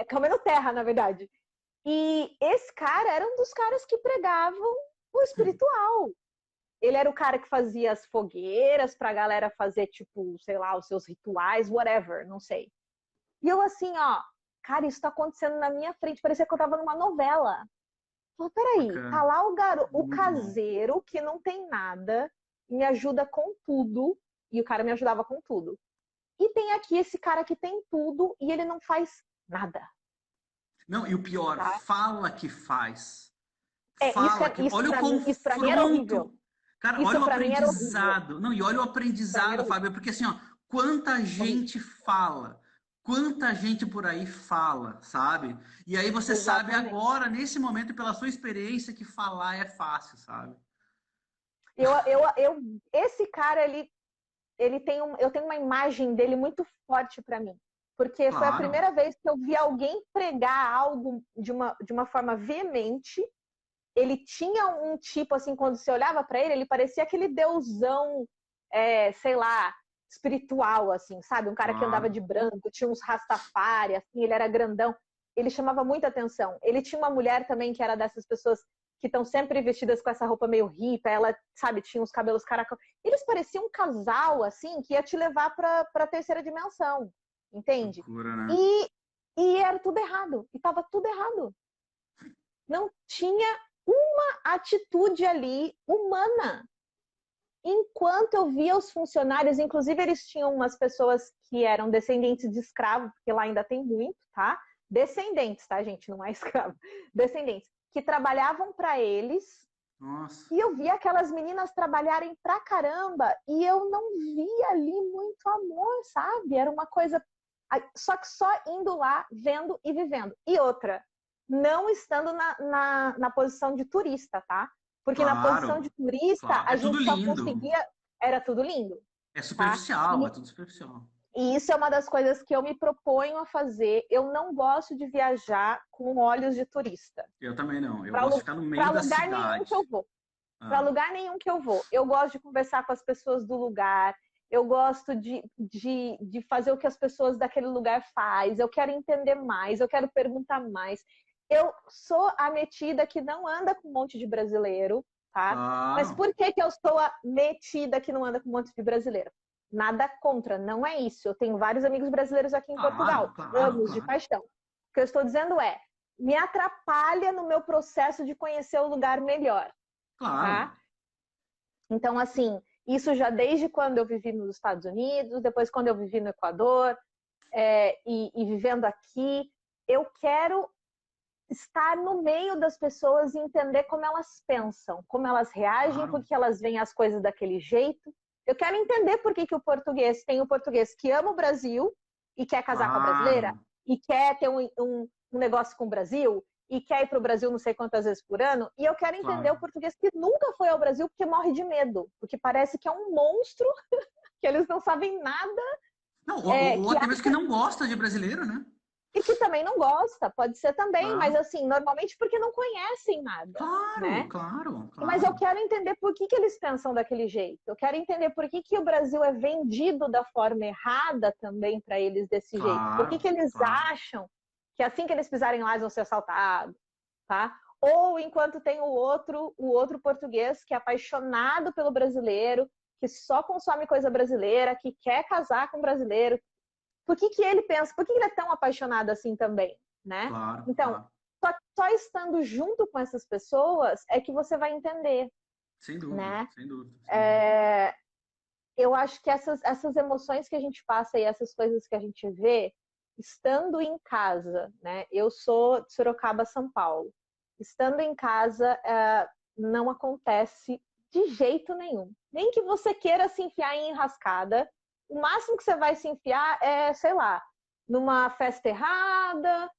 Comendo terra, na verdade. E esse cara era um dos caras que pregavam o espiritual. Ele era o cara que fazia as fogueiras pra galera fazer, tipo, sei lá, os seus rituais, whatever, não sei. E eu assim, ó, cara, isso tá acontecendo na minha frente, parecia que eu tava numa novela. Pô, peraí, tá Bacana. lá o Muito bom. caseiro que não tem nada, me ajuda com tudo, e o cara me ajudava com tudo. E tem aqui esse cara que tem tudo e ele não faz nada, Não, e o pior, tá? fala que faz. É, Fala que. Olha o isso para mim era horrível. confronto. Cara, olha Isso o para mim era horrível. aprendizado. Não, e olha o Para mim era aprendizado, horrível. Fábio, porque assim, ó, quanta Horrível. gente fala. Quanta gente por aí fala, sabe? E aí você sabe Exatamente. agora, nesse momento, pela sua experiência, que falar é fácil, sabe? Esse cara, ele tem eu tenho uma imagem dele muito forte para mim. Porque foi a Claro. primeira vez que eu vi alguém pregar algo de uma forma veemente. Ele tinha um tipo, assim, quando você olhava para ele parecia aquele deusão, sei lá, espiritual, assim, sabe? Um cara que andava Claro. de branco, tinha uns rastafari, assim, ele era grandão. Ele chamava muita atenção. Ele tinha uma mulher também que era dessas pessoas que estão sempre vestidas com essa roupa meio hippie, ela, sabe, tinha os cabelos caracol. Eles pareciam um casal, assim, que ia te levar para a terceira dimensão, entende? Loucura, né? E, e era tudo errado. E tava tudo errado. Não tinha uma atitude ali humana. Enquanto eu via os funcionários, inclusive eles tinham umas pessoas que eram descendentes de escravo, porque lá ainda tem muito, tá? Descendentes, tá, gente? Não é escravo. Descendentes, que trabalhavam para eles. Nossa. E eu via aquelas meninas trabalharem pra caramba e eu não via ali muito amor, sabe? Era uma coisa. Só que só indo lá, vendo e vivendo. E outra, não estando na posição de turista, tá? Porque na posição de Claro. turista Claro. a É tudo gente só lindo. conseguia. Era tudo lindo, É tá? superficial, é tudo superficial. E isso é uma das coisas que eu me proponho a fazer. Eu não gosto de viajar com olhos de turista. Eu também não. Eu Para gosto de ficar no meio da lugar nenhum que eu cidade. vou. Para Ah, lugar nenhum que eu vou. Eu gosto de conversar com as pessoas do lugar, eu gosto de fazer o que as pessoas daquele lugar faz, eu quero entender mais, eu quero perguntar mais. Eu sou a metida que não anda com um monte de brasileiro, tá? Mas claro. por que que eu sou a metida que não anda com um monte de brasileiro? Nada contra, não é isso. Eu tenho vários amigos brasileiros aqui em Claro, Portugal, claro, amo de claro. paixão. O que eu estou dizendo é, me atrapalha no meu processo de conhecer o lugar melhor, tá? Claro. Então, assim, isso já desde quando eu vivi nos Estados Unidos, depois quando eu vivi no Equador, e vivendo aqui, eu quero estar no meio das pessoas e entender como elas pensam, como elas reagem, Claro. porque elas veem as coisas daquele jeito. Eu quero entender por que, que o português tem o português que ama o Brasil e quer casar com a brasileira, Claro. e quer ter um negócio com o Brasil, e quer ir para o Brasil não sei quantas vezes por ano, e eu quero entender o Claro. português que nunca foi ao Brasil porque morre de medo, porque parece que é um monstro, que eles não sabem nada, Não, ou que até mesmo que não gosta de brasileiro, né? e que também não gosta, pode ser também, mas Claro. assim, normalmente porque não conhecem nada, Claro, né? claro, Mas eu claro. quero entender por que, que eles pensam daquele jeito. Eu quero entender por que, que o Brasil é vendido da forma errada também para eles desse jeito. Por que, Claro, que eles claro. acham que assim que eles pisarem lá eles vão ser assaltados, tá? Ou enquanto tem o outro português que é apaixonado pelo brasileiro, que só consome coisa brasileira, que quer casar com brasileiro. Por que, que ele pensa? Por que ele é tão apaixonado assim também, né? Claro, Então, claro. só estando junto com essas pessoas é que você vai entender, Sem dúvida, né? sem dúvida, sem dúvida. Eu acho que essas emoções que a gente passa e essas coisas que a gente vê, estando em casa, né? Eu sou de Sorocaba, São Paulo. Estando em casa, não acontece de jeito nenhum. Nem que você queira se enfiar em enrascada. O máximo que você vai se enfiar é, sei lá, numa festa errada.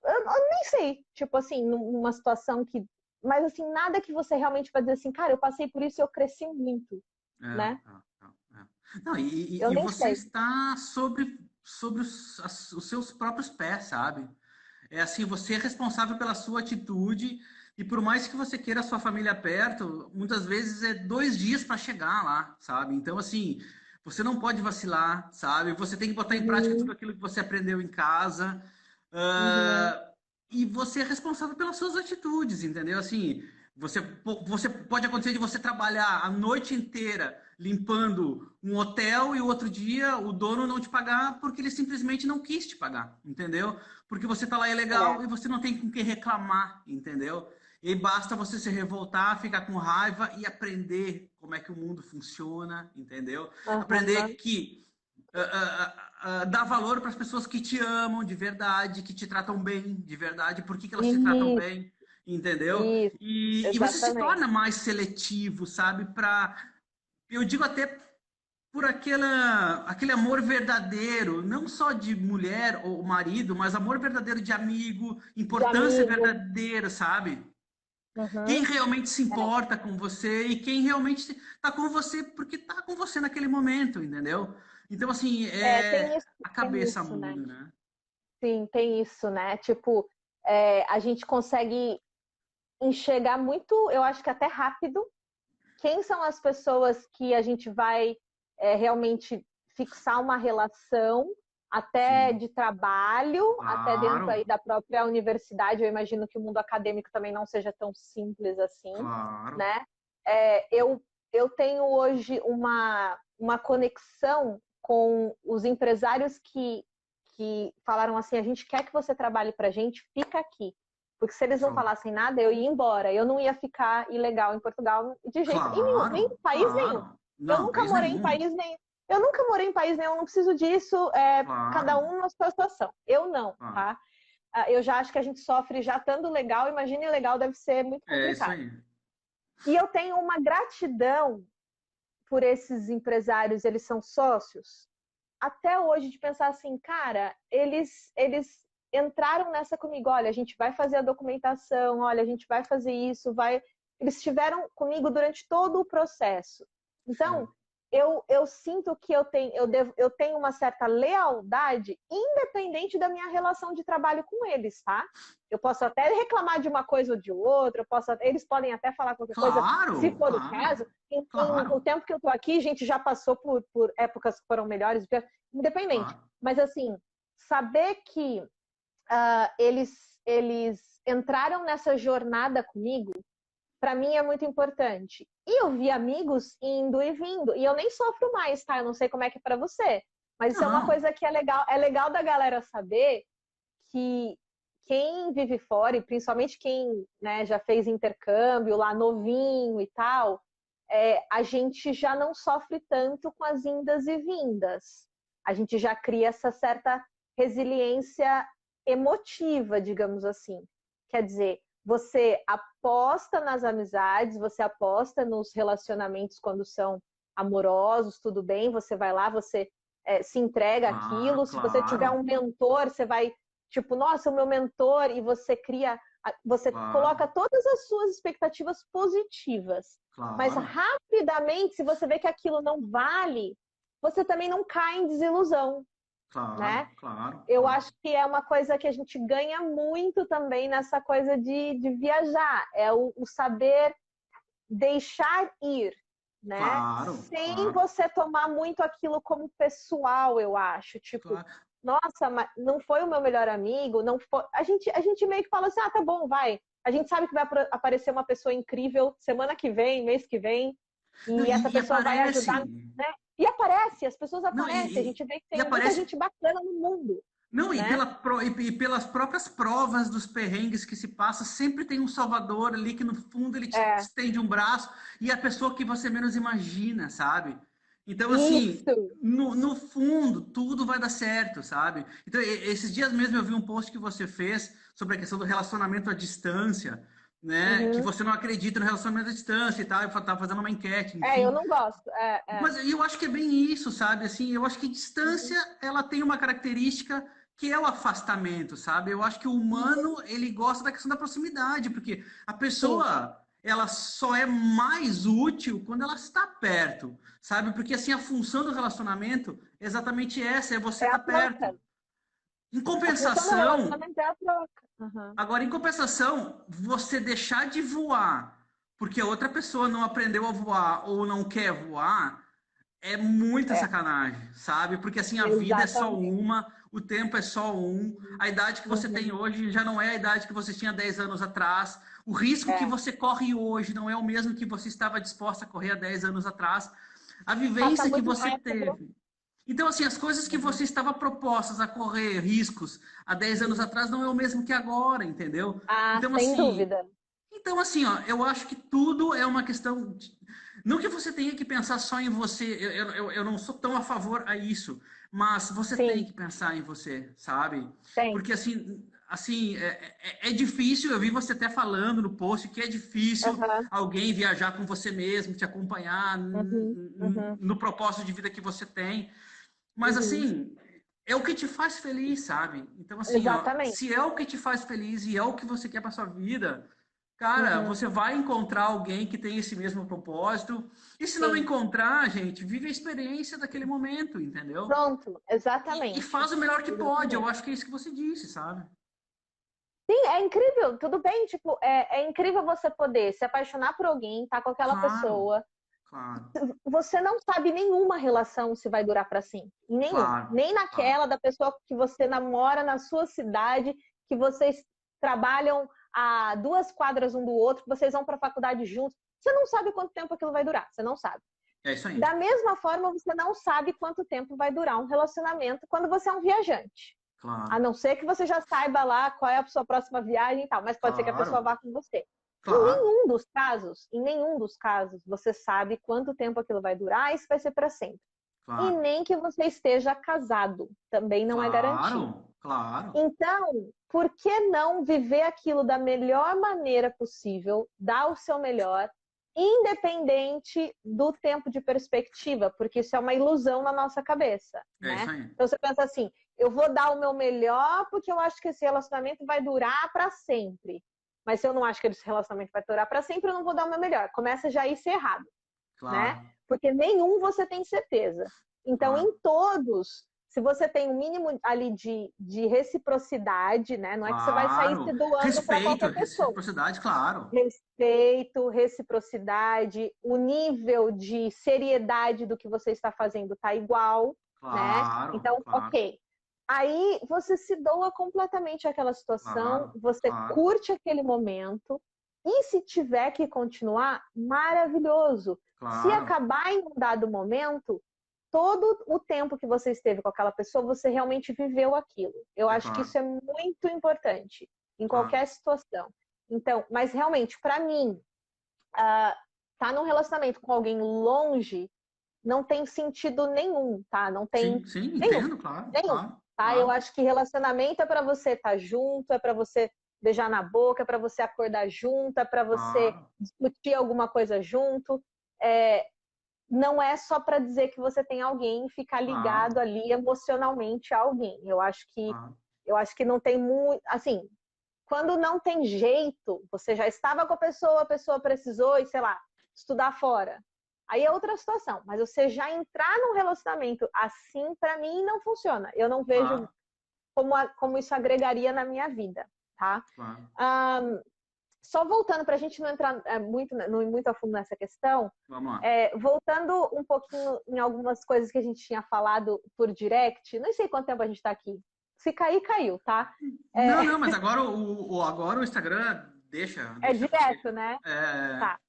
Eu nem sei, tipo assim, numa situação que. Mas assim, nada que você realmente vai dizer assim, cara, eu passei por isso e eu cresci muito, É, né? Não, Eu e nem você sei. está sobre os seus próprios pés, sabe? É assim, você é responsável pela sua atitude e por mais que você queira a sua família perto, muitas vezes é 2 dias para chegar lá, sabe? Então, assim, você não pode vacilar, sabe? Você tem que botar em prática tudo Uhum, aquilo que você aprendeu em casa. uhum, ah, e você é responsável pelas suas atitudes, entendeu? Assim, você pode acontecer de você trabalhar a noite inteira limpando um hotel e o outro dia o dono não te pagar porque ele simplesmente não quis te pagar, entendeu? Porque você tá lá é, ilegal e você não tem com que reclamar, entendeu? E basta você se revoltar, ficar com raiva e aprender como é que o mundo funciona, entendeu? Aprender Aham. que dá valor para as pessoas que te amam de verdade, que te tratam bem de verdade, por que que elas te tratam Isso, bem, entendeu? isso, E você se exatamente. torna mais seletivo, sabe? Eu digo até por aquele amor verdadeiro, não só de mulher ou marido, mas amor verdadeiro de amigo, De importância amigo. verdadeira, sabe? Quem Uhum. realmente se É, importa com você e quem realmente está com você porque está com você naquele momento, entendeu? Então, assim, tem isso, a tem cabeça isso, né? muda, né? Sim, tem isso, né? Tipo, a gente consegue enxergar muito, eu acho que até rápido, quem são as pessoas que a gente vai realmente fixar uma relação, até Sim, de trabalho, até dentro aí claro, da própria universidade. Eu imagino que o mundo acadêmico também não seja tão simples assim, claro. né? Eu tenho hoje uma conexão com os empresários que falaram assim: a gente quer que você trabalhe para a gente, fica aqui. Porque se eles não Claro, falassem nada, eu ia embora. Eu não ia ficar ilegal em Portugal de jeito em nenhum, nem em claro, país nenhum. claro. Eu Não, nunca país morei em nenhum. país nenhum. Eu nunca morei em país nenhum, não preciso disso. Cada Claro, um na sua situação. Eu não, claro. tá? Eu já acho que a gente sofre já estando legal. Imagina ilegal, deve ser muito É isso complicado. aí. E eu tenho uma gratidão por esses empresários, eles são sócios, até hoje, de pensar assim, cara, eles entraram nessa comigo, olha, a gente vai fazer a documentação, olha, a gente vai fazer isso, vai. Eles estiveram comigo durante todo o processo. Então, Sim. eu sinto que eu tenho uma certa lealdade, independente da minha relação de trabalho com eles, tá? Eu posso até reclamar de uma coisa ou de outra, eles podem até falar qualquer coisa, se Claro, for o claro, caso. O claro, tempo que eu tô aqui, a gente já passou por épocas que foram melhores, independente. claro. Mas assim, saber que eles entraram nessa jornada comigo, para mim é muito importante. E eu vi amigos indo e vindo, e eu nem sofro mais, tá? Eu não sei como é que é para você, mas isso é uma Não, coisa que é legal da galera saber que quem vive fora, e principalmente quem, né, já fez intercâmbio lá novinho e tal, a gente já não sofre tanto com as indas e vindas. A gente já cria essa certa resiliência emotiva, digamos assim. Quer dizer, você aposta nas amizades, você aposta nos relacionamentos quando são amorosos, tudo bem, você vai lá, você se entrega claro, aquilo. Se você tiver claro, um mentor, você vai, tipo, nossa, o meu mentor, e você cria, você claro, coloca todas as suas expectativas positivas. Mas claro, rapidamente, se você vê que aquilo não vale, você também não cai em desilusão, né? claro, claro, Eu claro. acho que é uma coisa que a gente ganha muito também nessa coisa de viajar, é o saber deixar ir, né? Claro, Sem claro, você tomar muito aquilo como pessoal, eu acho. Tipo, claro. nossa, mas não foi o meu melhor amigo, não foi. A gente meio que fala assim, ah, tá bom, vai. A gente sabe que vai aparecer uma pessoa incrível semana que vem, mês que vem, Não, e essa e pessoa vai ajudar, aparece, né? E aparece, as pessoas não, aparecem, a gente vê que e tem muita aparece, gente bacana no mundo, não, né? e pelas próprias provas dos perrengues que se passa, sempre tem um salvador ali que no fundo ele te É, estende um braço e é a pessoa que você menos imagina, sabe? Então, assim, isso. no fundo, tudo vai dar certo, sabe? Então, esses dias mesmo eu vi um post que você fez sobre a questão do relacionamento à distância, né? Que Uhum. você não acredita no relacionamento à distância e tal, eu tava fazendo uma enquete, Eu enfim. não gosto. Mas eu acho que é bem isso, sabe? Assim, eu acho que distância, Uhum. ela tem uma característica que é o afastamento, sabe? Eu acho que o humano, Uhum. ele gosta da questão da proximidade, porque a Sim, pessoa, ela só é mais útil quando ela está perto, sabe? Porque assim, a função do relacionamento é exatamente essa, é você é a estar troca. perto. Em A função do compensação, relacionamento é a troca. Uhum. agora, em compensação, você deixar de voar porque a outra pessoa não aprendeu a voar ou não quer voar, é muita É, sacanagem, sabe? Porque assim, a vida é só exatamente. uma, o tempo é só um, a idade que você tem Uhum. hoje já não é a idade que você tinha 10 anos atrás, o risco que É. você corre hoje não é o mesmo que você estava disposta a correr há 10 anos atrás, a Passa vivência que muito você rápido. teve. Então, assim, as coisas que Uhum. você estava propostas a correr riscos há 10 anos Uhum. atrás não é o mesmo que agora, entendeu? Ah, Então, sem assim, dúvida. Então, assim, ó, eu acho que tudo é uma questão. Não que você tenha que pensar só em você, eu não sou tão a favor a isso, mas você tem Sim, que pensar em você, sabe? tem. Porque, assim é difícil, eu vi você até falando no post que é difícil Aham, alguém viajar com você mesmo, te acompanhar uhum, uhum, no propósito de vida que você tem. Mas, uhum. assim, é o que te faz feliz, sabe? Então, assim, ó, Exatamente. se é o que te faz feliz e é o que você quer para sua vida, cara, Uhum, você vai encontrar alguém que tem esse mesmo propósito. E se não sim. encontrar, gente, vive a experiência daquele momento, entendeu? Pronto, E exatamente. faz o melhor que pode. Eu Exatamente. acho que é isso que você disse, sabe? Sim, é incrível, tudo bem, tipo, é incrível você poder se apaixonar por alguém, estar com aquela Claro, pessoa. claro, Você não sabe nenhuma relação se vai durar para sempre, nenhuma. claro, Nem claro. naquela da pessoa que você namora na sua cidade, que vocês trabalham a 2 quadras um do outro, que vocês vão para a faculdade juntos. Você não sabe quanto tempo aquilo vai durar, você não sabe. É isso aí. Da mesma forma, você não sabe quanto tempo vai durar um relacionamento quando você é um viajante. A Claro, não ser que você já saiba lá qual é a sua próxima viagem e tal, mas pode ser que a pessoa claro, vá com você. claro, Em nenhum dos casos, você sabe quanto tempo aquilo vai durar e se vai ser para sempre. E claro, nem que você esteja casado, também não é garantido. claro, claro. Então, por que não viver aquilo da melhor maneira possível, dar o seu melhor, independente do tempo de perspectiva, porque isso é uma ilusão na nossa cabeça, É isso né? aí. Então você pensa assim, eu vou dar o meu melhor porque eu acho que esse relacionamento vai durar para sempre. Mas se eu não acho que esse relacionamento vai durar para sempre, eu não vou dar o meu melhor. Começa já a isso errado, né? Claro, Porque nenhum você tem certeza. Então, claro, em todos, se você tem um mínimo ali de reciprocidade, né? Não é que você vai sair se claro. doando para Respeito, qualquer pessoa. reciprocidade, claro. Respeito, reciprocidade, o nível de seriedade do que você está fazendo está igual, né? Claro, Então, claro, ok. Aí você se doa completamente àquela situação, claro, você claro, curte aquele momento, e se tiver que continuar, maravilhoso. Se claro, acabar em um dado momento, todo o tempo que você esteve com aquela pessoa, você realmente viveu aquilo. Eu é acho que claro, isso é muito importante em claro. qualquer situação. Então, mas realmente, para mim, tá num relacionamento com alguém longe não tem sentido nenhum, tá? Não tem Sim, sim, nenhum, entendo, claro, nenhum, claro, tá? Eu claro, acho que relacionamento é para você estar junto, é para você beijar na boca, é para você acordar junto, é para você claro, discutir alguma coisa junto. É, não é só para dizer que você tem alguém e ficar ligado claro, ali emocionalmente a alguém. claro, Eu acho que não tem muito, assim, quando não tem jeito, você já estava com a pessoa precisou e, sei lá, estudar fora. Aí é outra situação, mas você já entrar num relacionamento assim, para mim, não funciona. Eu não vejo claro, como isso agregaria na minha vida, tá? claro. Só voltando, para a gente não entrar muito a fundo nessa questão, Vamos lá. voltando um pouquinho em algumas coisas que a gente tinha falado por direct, não sei quanto tempo a gente está aqui. Se cair, caiu, tá? Não, É, não, mas agora agora o Instagram é deixa você. direto, né? É, Tá.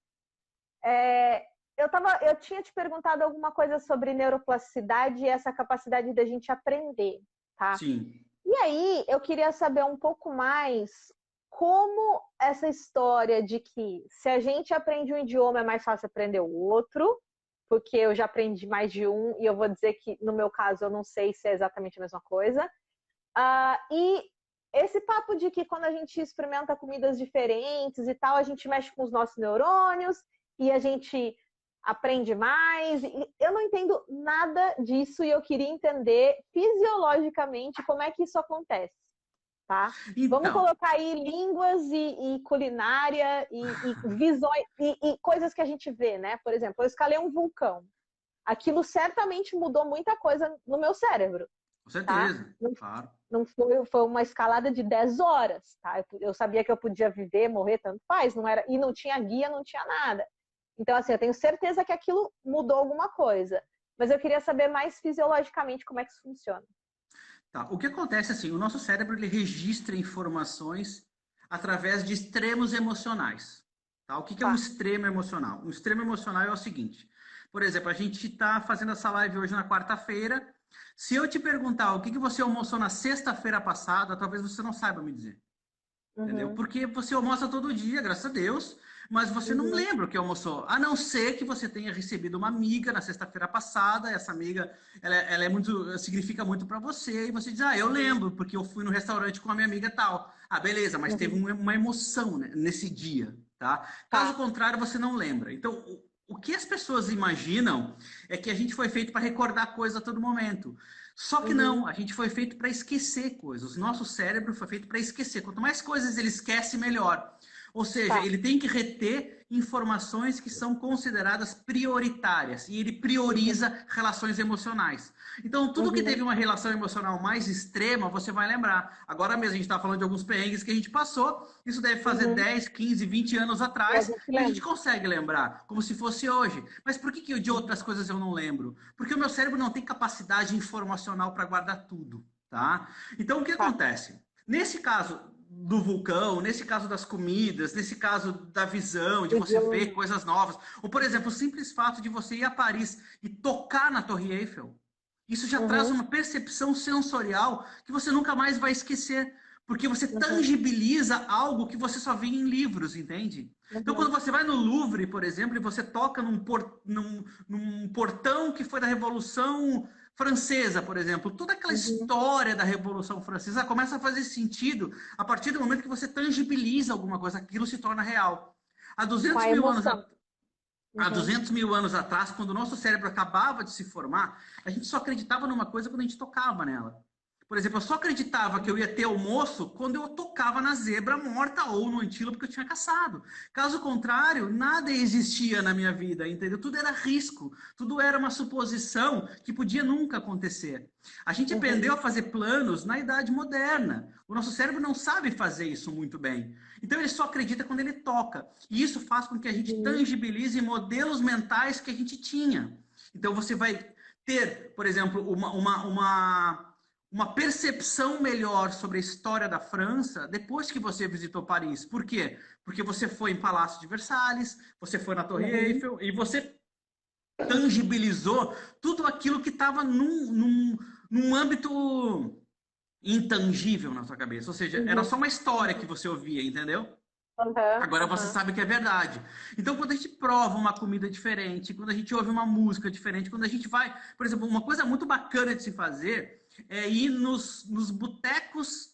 Eu tinha te perguntado alguma coisa sobre neuroplasticidade e essa capacidade da gente aprender, tá? sim, E aí eu queria saber um pouco mais como essa história de que se a gente aprende um idioma é mais fácil aprender o outro, porque eu já aprendi mais de um e eu vou dizer que no meu caso eu não sei se é exatamente a mesma coisa. E esse papo de que quando a gente experimenta comidas diferentes e tal, a gente mexe com os nossos neurônios e a gente aprende mais. Eu não entendo nada disso e eu queria entender fisiologicamente como é que isso acontece, tá? Vamos então, colocar aí línguas e culinária e visões e coisas que a gente vê, né? Por exemplo, eu escalei um vulcão. Aquilo certamente mudou muita coisa no meu cérebro, com tá? certeza, claro, Não foi uma escalada de 10 horas, tá? Eu sabia que eu podia viver, morrer, tanto faz, não era, e não tinha guia, não tinha nada. Então, assim, eu tenho certeza que aquilo mudou alguma coisa. Mas eu queria saber mais fisiologicamente como é que isso funciona. tá. O que acontece assim, o nosso cérebro ele registra informações através de extremos emocionais, tá? O que é um Tá. extremo emocional? Um extremo emocional é o seguinte, por exemplo, a gente está fazendo essa live hoje na quarta-feira. Se eu te perguntar o que você almoçou na sexta-feira passada, talvez você não saiba me dizer. entendeu? Uhum. Porque você almoça todo dia, graças a Deus, mas você não Uhum. lembra o que almoçou, a não ser que você tenha recebido uma amiga na sexta-feira passada, essa amiga, ela é muito, significa muito para você, e você diz, eu lembro, porque eu fui no restaurante com a minha amiga tal. Ah, beleza, mas teve Uhum. uma emoção, né, nesse dia, tá? Caso Tá. contrário, você não lembra. Então, o que as pessoas imaginam é que a gente foi feito para recordar coisas a todo momento. Só que não, Uhum. a gente foi feito para esquecer coisas. O nosso cérebro foi feito para esquecer. Quanto mais coisas ele esquece, melhor. Ou seja, Tá. ele tem que reter informações que são consideradas prioritárias e ele Uhum. prioriza relações emocionais. Então, tudo que teve Uhum. uma relação emocional mais extrema, você vai lembrar. Agora mesmo, a gente está falando de alguns perrengues que a gente passou. Isso deve fazer Uhum. 10, 15, 20 anos E a atrás gente e a gente lembra. consegue lembrar, como se fosse hoje. Mas por que de outras coisas eu não lembro? Porque o meu cérebro não tem capacidade informacional para guardar tudo, tá? Então, o que Tá. acontece? Nesse caso do vulcão, nesse caso das comidas, nesse caso da visão, de você ver Uhum. coisas novas, ou por exemplo, o simples fato de você ir a Paris e tocar na Torre Eiffel, isso já traz Uhum. uma percepção sensorial que você nunca mais vai esquecer, porque você Uhum. tangibiliza algo que você só via em livros, entende? Então, quando Uhum. você vai no Louvre, por exemplo, e você toca num portão que foi da Revolução Francesa, por exemplo, toda aquela Uhum. história da Revolução Francesa começa a fazer sentido a partir do momento que você tangibiliza alguma coisa, aquilo se torna real. Há Com 200 a mil anos, emoção. há Uhum. 200 mil anos atrás, quando o nosso cérebro acabava de se formar, a gente só acreditava numa coisa quando a gente tocava nela. Por exemplo, eu só acreditava que eu ia ter almoço quando eu tocava na zebra morta ou no antílope que eu tinha caçado. Caso contrário, nada existia na minha vida, entendeu? Tudo era risco, tudo era uma suposição que podia nunca acontecer. A gente aprendeu Uhum. a fazer planos na idade moderna. O nosso cérebro não sabe fazer isso muito bem. Então ele só acredita quando ele toca. E isso faz com que a gente Uhum. tangibilize modelos mentais que a gente tinha. Então você vai ter, por exemplo, uma percepção melhor sobre a história da França depois que você visitou Paris. Por quê? Porque você foi em Palácio de Versalhes, você foi na Torre Uhum. Eiffel e você tangibilizou tudo aquilo que estava num âmbito intangível na sua cabeça. Ou seja, era Uhum. só uma história que você ouvia, entendeu? Uhum. Agora você Uhum. sabe que é verdade. Então, quando a gente prova uma comida diferente, quando a gente ouve uma música diferente, quando a gente vai. Por exemplo, uma coisa muito bacana de se fazer é ir nos botecos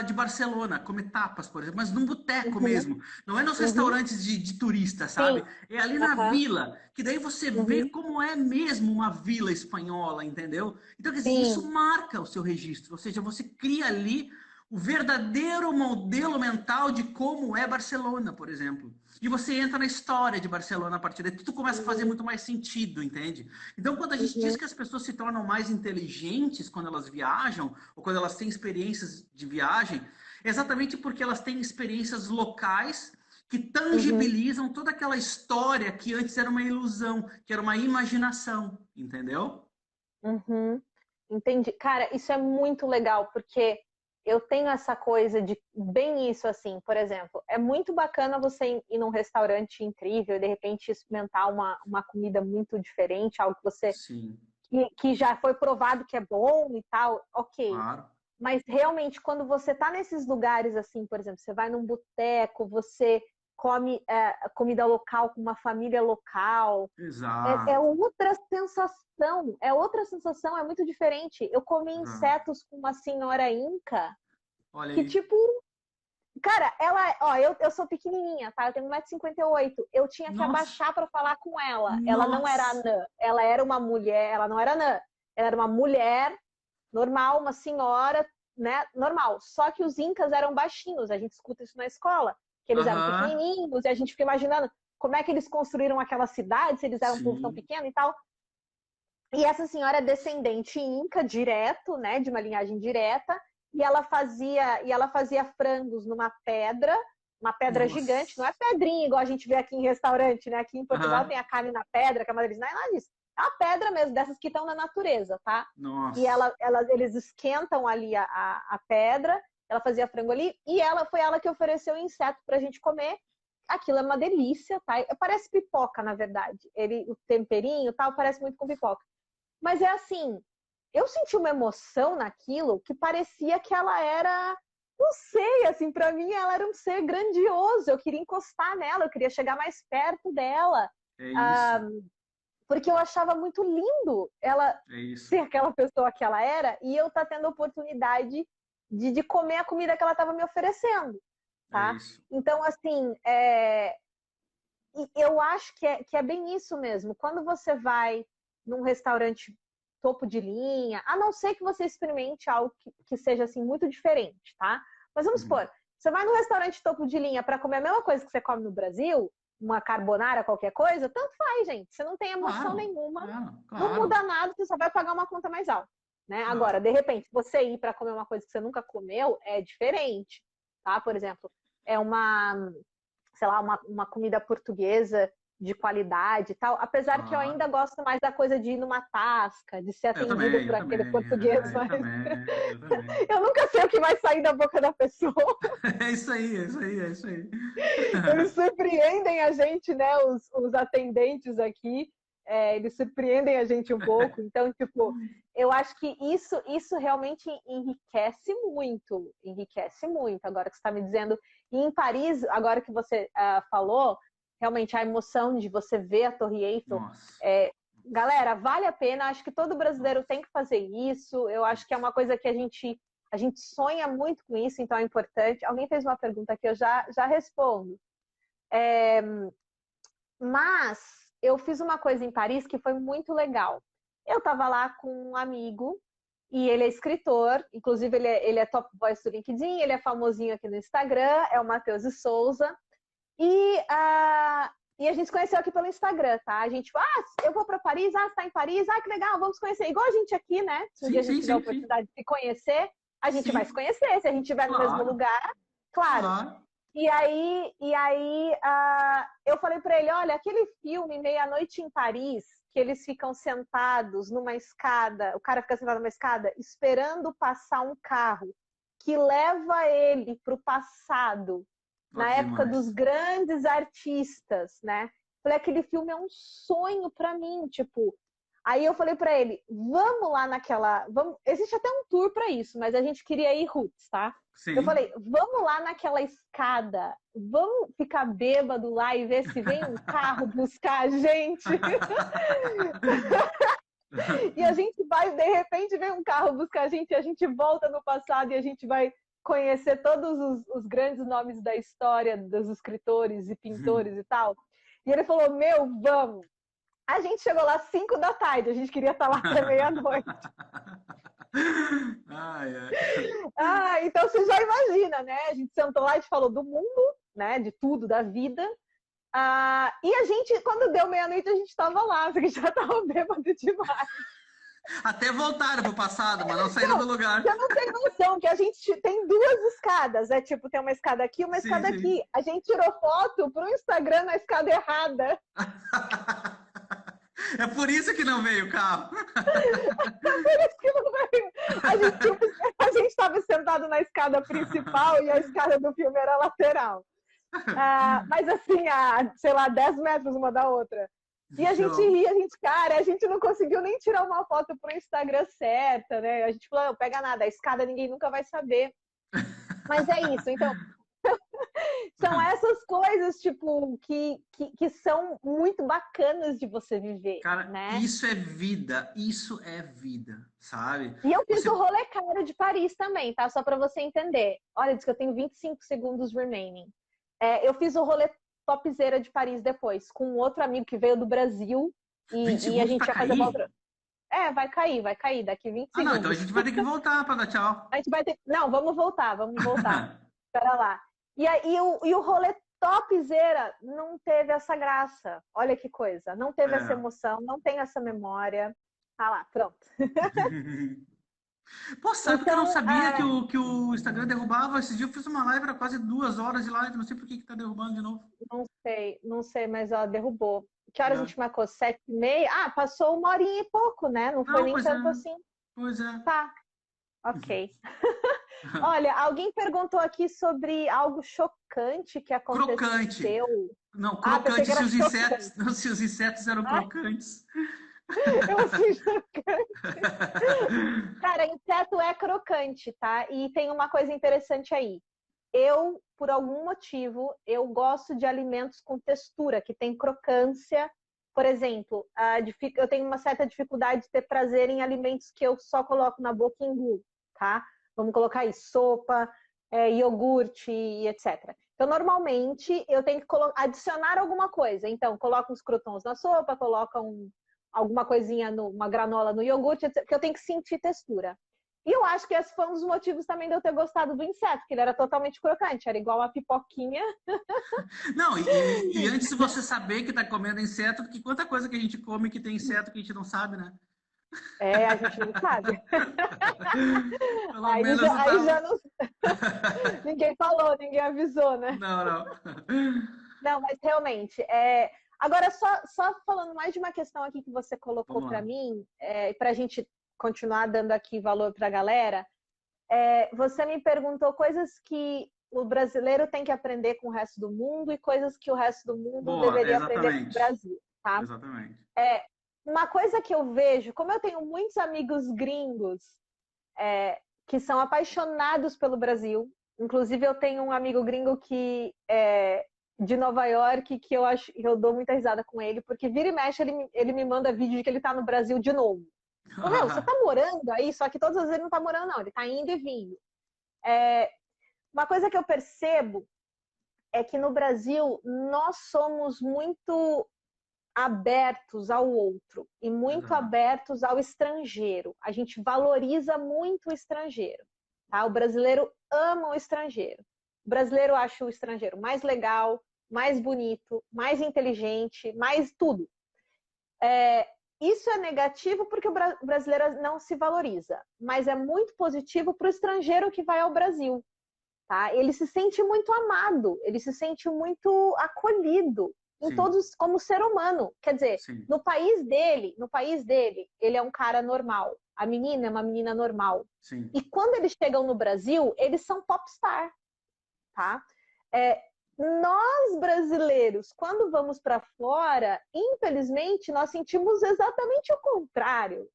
de Barcelona, comer tapas, por exemplo, mas num boteco Uhum. mesmo. Não é nos Uhum. restaurantes de turista, Sim. sabe? É ali na Aham. vila, que daí você vê Uhum. como é mesmo uma vila espanhola, entendeu? Então, quer dizer, isso Sim. marca o seu registro, ou seja, você cria ali o verdadeiro modelo mental de como é Barcelona, por exemplo. E você entra na história de Barcelona a partir daí, tudo começa a fazer Uhum. muito mais sentido, entende? Então, quando a gente diz Uhum. que as pessoas se tornam mais inteligentes quando elas viajam, ou quando elas têm experiências de viagem, é exatamente porque elas têm experiências locais que Uhum. tangibilizam toda aquela história que antes era uma ilusão, que era uma imaginação, entendeu? Uhum. Entendi. Cara, isso é muito legal, porque eu tenho essa coisa de bem isso assim, por exemplo, é muito bacana você ir num restaurante incrível e de repente experimentar uma comida muito diferente, algo que você Sim, que já foi provado que é bom e tal, ok. claro. Mas realmente, quando você tá nesses lugares assim, por exemplo, você vai num boteco, você come comida local com uma família local, é Exato. outra sensação, é muito diferente. Eu comi Exato. insetos com uma senhora inca, Olha que aí. tipo, cara, ela, ó, eu sou pequenininha, tá? Eu tenho 1,58 m. Eu tinha que Nossa, abaixar para falar com ela. Ela não era nossa. anã, ela era uma mulher, ela não era anã, ela era uma mulher normal, uma senhora, né, normal. Só que os incas eram baixinhos, a gente escuta isso na escola, que eles eram Aham. pequenininhos, e a gente fica imaginando como é que eles construíram aquela cidade, se eles eram um povo tão Sim. pequeno e tal. E essa senhora é descendente inca direto, né, de uma linhagem direta, e ela fazia frangos numa pedra, uma pedra gigante, não Nossa. é pedrinha igual a gente vê aqui em restaurante, né? Aqui em Portugal Aham. tem a carne na pedra, que a madeira não é nada disso. É uma pedra mesmo, dessas que estão na natureza, tá? E Nossa. eles esquentam ali a pedra, ela fazia frango ali, e foi ela que ofereceu o inseto pra gente comer. Aquilo é uma delícia, tá? Parece pipoca, na verdade. O temperinho tal, parece muito com pipoca. Mas é assim, eu senti uma emoção naquilo que parecia que ela era. Não sei, assim, para mim ela era um ser grandioso. Eu queria encostar nela, eu queria chegar mais perto dela. É Ah, isso, porque eu achava muito lindo ela é isso, ser aquela pessoa que ela era e eu estar tendo a oportunidade de comer a comida que ela estava me oferecendo, é tá? isso. Então, assim, eu acho que é bem isso mesmo. Quando você vai num restaurante topo de linha, a não ser que você experimente algo que seja assim muito diferente, tá? Mas vamos Uhum. supor, você vai num restaurante topo de linha para comer a mesma coisa que você come no Brasil, uma carbonara, qualquer coisa, tanto faz, gente. Você não tem emoção Claro, nenhuma, claro, não claro, muda nada, você só vai pagar uma conta mais alta, né? Agora, claro. de repente, você ir para comer uma coisa que você nunca comeu é diferente, tá? Por exemplo, é uma, sei lá, uma comida portuguesa de qualidade e tal, apesar que eu Claro. ainda gosto mais da coisa de ir numa tasca, de ser Eu atendido também, por eu aquele também, português, eu mas também, eu também. eu nunca sei o que vai sair da boca da pessoa. É isso aí, é isso aí, é isso aí. Eles surpreendem a gente, né? Os atendentes aqui, eles surpreendem a gente um pouco. Então, tipo, eu acho que isso realmente enriquece muito, enriquece muito. Agora que você está me dizendo, e em Paris, agora que você falou, realmente a emoção de você ver a Torre Eiffel, Nossa, galera, vale a pena. Acho que todo brasileiro nossa. tem que fazer isso. Eu acho que é uma coisa que a gente sonha muito com isso, então é importante. Alguém fez uma pergunta aqui, eu já respondo. Mas eu fiz uma coisa em Paris que foi muito legal. Eu estava lá com um amigo e ele é escritor, inclusive ele é top voice do LinkedIn, ele é famosinho aqui no Instagram, é o Matheus de Souza. E a gente se conheceu aqui pelo Instagram, tá? A gente, eu vou para Paris, você está em Paris, que legal, vamos conhecer. Igual a gente aqui, né? Se um Sim, dia a gente sim, tiver a sim, sim. oportunidade de se conhecer, a gente vai se Sim, conhecer. Se a gente estiver no mesmo claro, lugar, claro. claro. E aí, eu falei para ele, olha, aquele filme Meia-Noite em Paris, que eles ficam sentados numa escada, o cara fica sentado numa escada, esperando passar um carro que leva ele para o passado, Ó, na que época dos demais. grandes artistas, né? Falei, aquele filme é um sonho para mim, tipo. Aí eu falei para ele, vamos lá naquela, existe até um tour para isso, mas a gente queria ir roots, tá? Eu Sim. falei, vamos lá naquela escada, vamos ficar bêbado lá e ver se vem um carro buscar a gente. E a gente vai, de repente, vem um carro buscar a gente, e a gente volta no passado e a gente vai conhecer todos os grandes nomes da história dos escritores e pintores e tal. E ele falou, meu, vamos. A gente chegou lá às 5 da tarde, a gente queria estar lá até meia-noite. Ai, ai. Então você já imagina, né? A gente sentou lá e falou do mundo, né? De tudo, da vida. E a gente, quando deu meia-noite, a gente estava lá, porque já estava bêbado demais. Até voltaram pro passado, mas não saíram do lugar. Você não tem noção que a gente tem duas escadas, tipo, tem uma escada aqui, uma Sim, escada sim. aqui. A gente tirou foto pro Instagram na escada errada. É por isso que não veio o carro. Por isso que não veio. A gente estava sentado na escada principal e a escada do filme era lateral. Mas assim, sei lá, 10 metros uma da outra. E a gente Show. ria, a gente não conseguiu nem tirar uma foto pro Instagram certa, né? A gente falou, não pega nada, a escada ninguém nunca vai saber. Mas é isso, então, são essas coisas, tipo, que são muito bacanas de você viver, Cara, né? isso é vida, sabe? E eu fiz Você, o rolê caro de Paris também, tá? Só para você entender. Olha, diz que eu tenho 25 segundos remaining. Eu fiz o rolê topzera de Paris depois, com outro amigo que veio do Brasil 20 e a segundos gente pra ia fazer uma cair? outra. Vai cair daqui 20 Ah, não, então a segundos. gente vai ter que voltar para dar tchau. A gente vai ter. Não, vamos voltar. Espera lá. E aí o rolê topzera não teve essa graça. Olha que coisa. Não teve essa É. emoção, não tem essa memória. Tá lá, pronto. Pô, sabe que eu não Então, sabia que o Instagram derrubava? Esse dia eu fiz uma live, era quase 2 horas de live, não sei por que tá derrubando de novo. não sei, mas ó, derrubou. Que horas a É. gente marcou? 7h30? Passou 1 horinha e pouco, né? Não foi Não, nem pois é, tanto assim. pois é. Tá, ok. Olha, alguém perguntou aqui sobre algo chocante que Crocante. aconteceu. Não, Pensei crocante que se era os insetos, chocante. não, se os insetos eram Ah, crocantes. Eu achei chocante. Cara, inseto é crocante, tá? E tem uma coisa interessante aí. Eu, por algum motivo, eu gosto de alimentos com textura, que tem crocância. Por exemplo, eu tenho uma certa dificuldade de ter prazer em alimentos que eu só coloco na boca e engulo, tá? Vamos colocar aí sopa, iogurte e etc. Então, normalmente, eu tenho que adicionar alguma coisa. Então, coloco uns crotons na sopa, coloco alguma coisinha, uma granola no iogurte, etc., porque eu tenho que sentir textura. E eu acho que esse foi um dos motivos também de eu ter gostado do inseto, que ele era totalmente crocante, era igual uma pipoquinha. Não, e antes de você saber que está comendo inseto, que quanta coisa que a gente come que tem inseto que a gente não sabe, né? A gente não sabe. Pelo menos não Aí tava... já não. Ninguém falou, ninguém avisou, né? Não, não. Não, mas realmente, agora só falando mais de uma questão aqui que você colocou Vamos para lá. mim, para a gente continuar dando aqui valor para a galera, você me perguntou coisas que o brasileiro tem que aprender com o resto do mundo e coisas que o resto do mundo Boa, deveria aprender com o exatamente. Brasil, tá? Exatamente. Uma coisa que eu vejo, como eu tenho muitos amigos gringos que são apaixonados pelo Brasil, inclusive eu tenho um amigo gringo que de Nova York, que eu dou muita risada com ele, porque vira e mexe ele me manda vídeo de que ele tá no Brasil de novo. Meu, você tá morando aí, só que todas as vezes ele não tá morando, não, ele tá indo e vindo. Uma coisa que eu percebo é que no Brasil nós somos muito abertos ao outro e muito Exato. abertos ao estrangeiro. A gente valoriza muito o estrangeiro. Tá? O brasileiro ama o estrangeiro. O brasileiro acha o estrangeiro mais legal, mais bonito, mais inteligente, mais tudo. Isso é negativo porque o brasileiro não se valoriza, mas é muito positivo para o estrangeiro que vai ao Brasil. Tá? Ele se sente muito amado, ele se sente muito acolhido em Sim, todos como ser humano. Quer dizer, sim. no país dele, ele é um cara normal. A menina é uma menina normal. Sim. E quando eles chegam no Brasil, eles são popstar, tá? Nós brasileiros, quando vamos para fora, infelizmente, nós sentimos exatamente o contrário.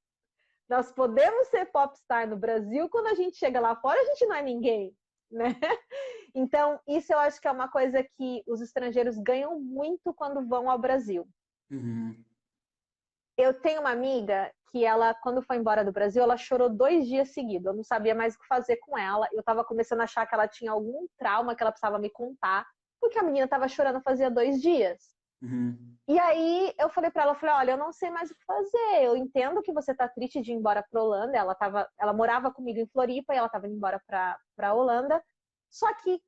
Nós podemos ser popstar no Brasil, quando a gente chega lá fora, a gente não é ninguém, né? Então, isso eu acho que é uma coisa que os estrangeiros ganham muito quando vão ao Brasil. Uhum. Eu tenho uma amiga que ela, quando foi embora do Brasil, ela chorou 2 dias seguidos. Eu não sabia mais o que fazer com ela. Eu estava começando a achar que ela tinha algum trauma que ela precisava me contar, porque a menina estava chorando fazia 2 dias. Uhum. E aí eu falei para ela, olha, eu não sei mais o que fazer. Eu entendo que você tá triste de ir embora para Holanda. Ela morava comigo em Floripa e ela estava indo embora para Holanda. Só que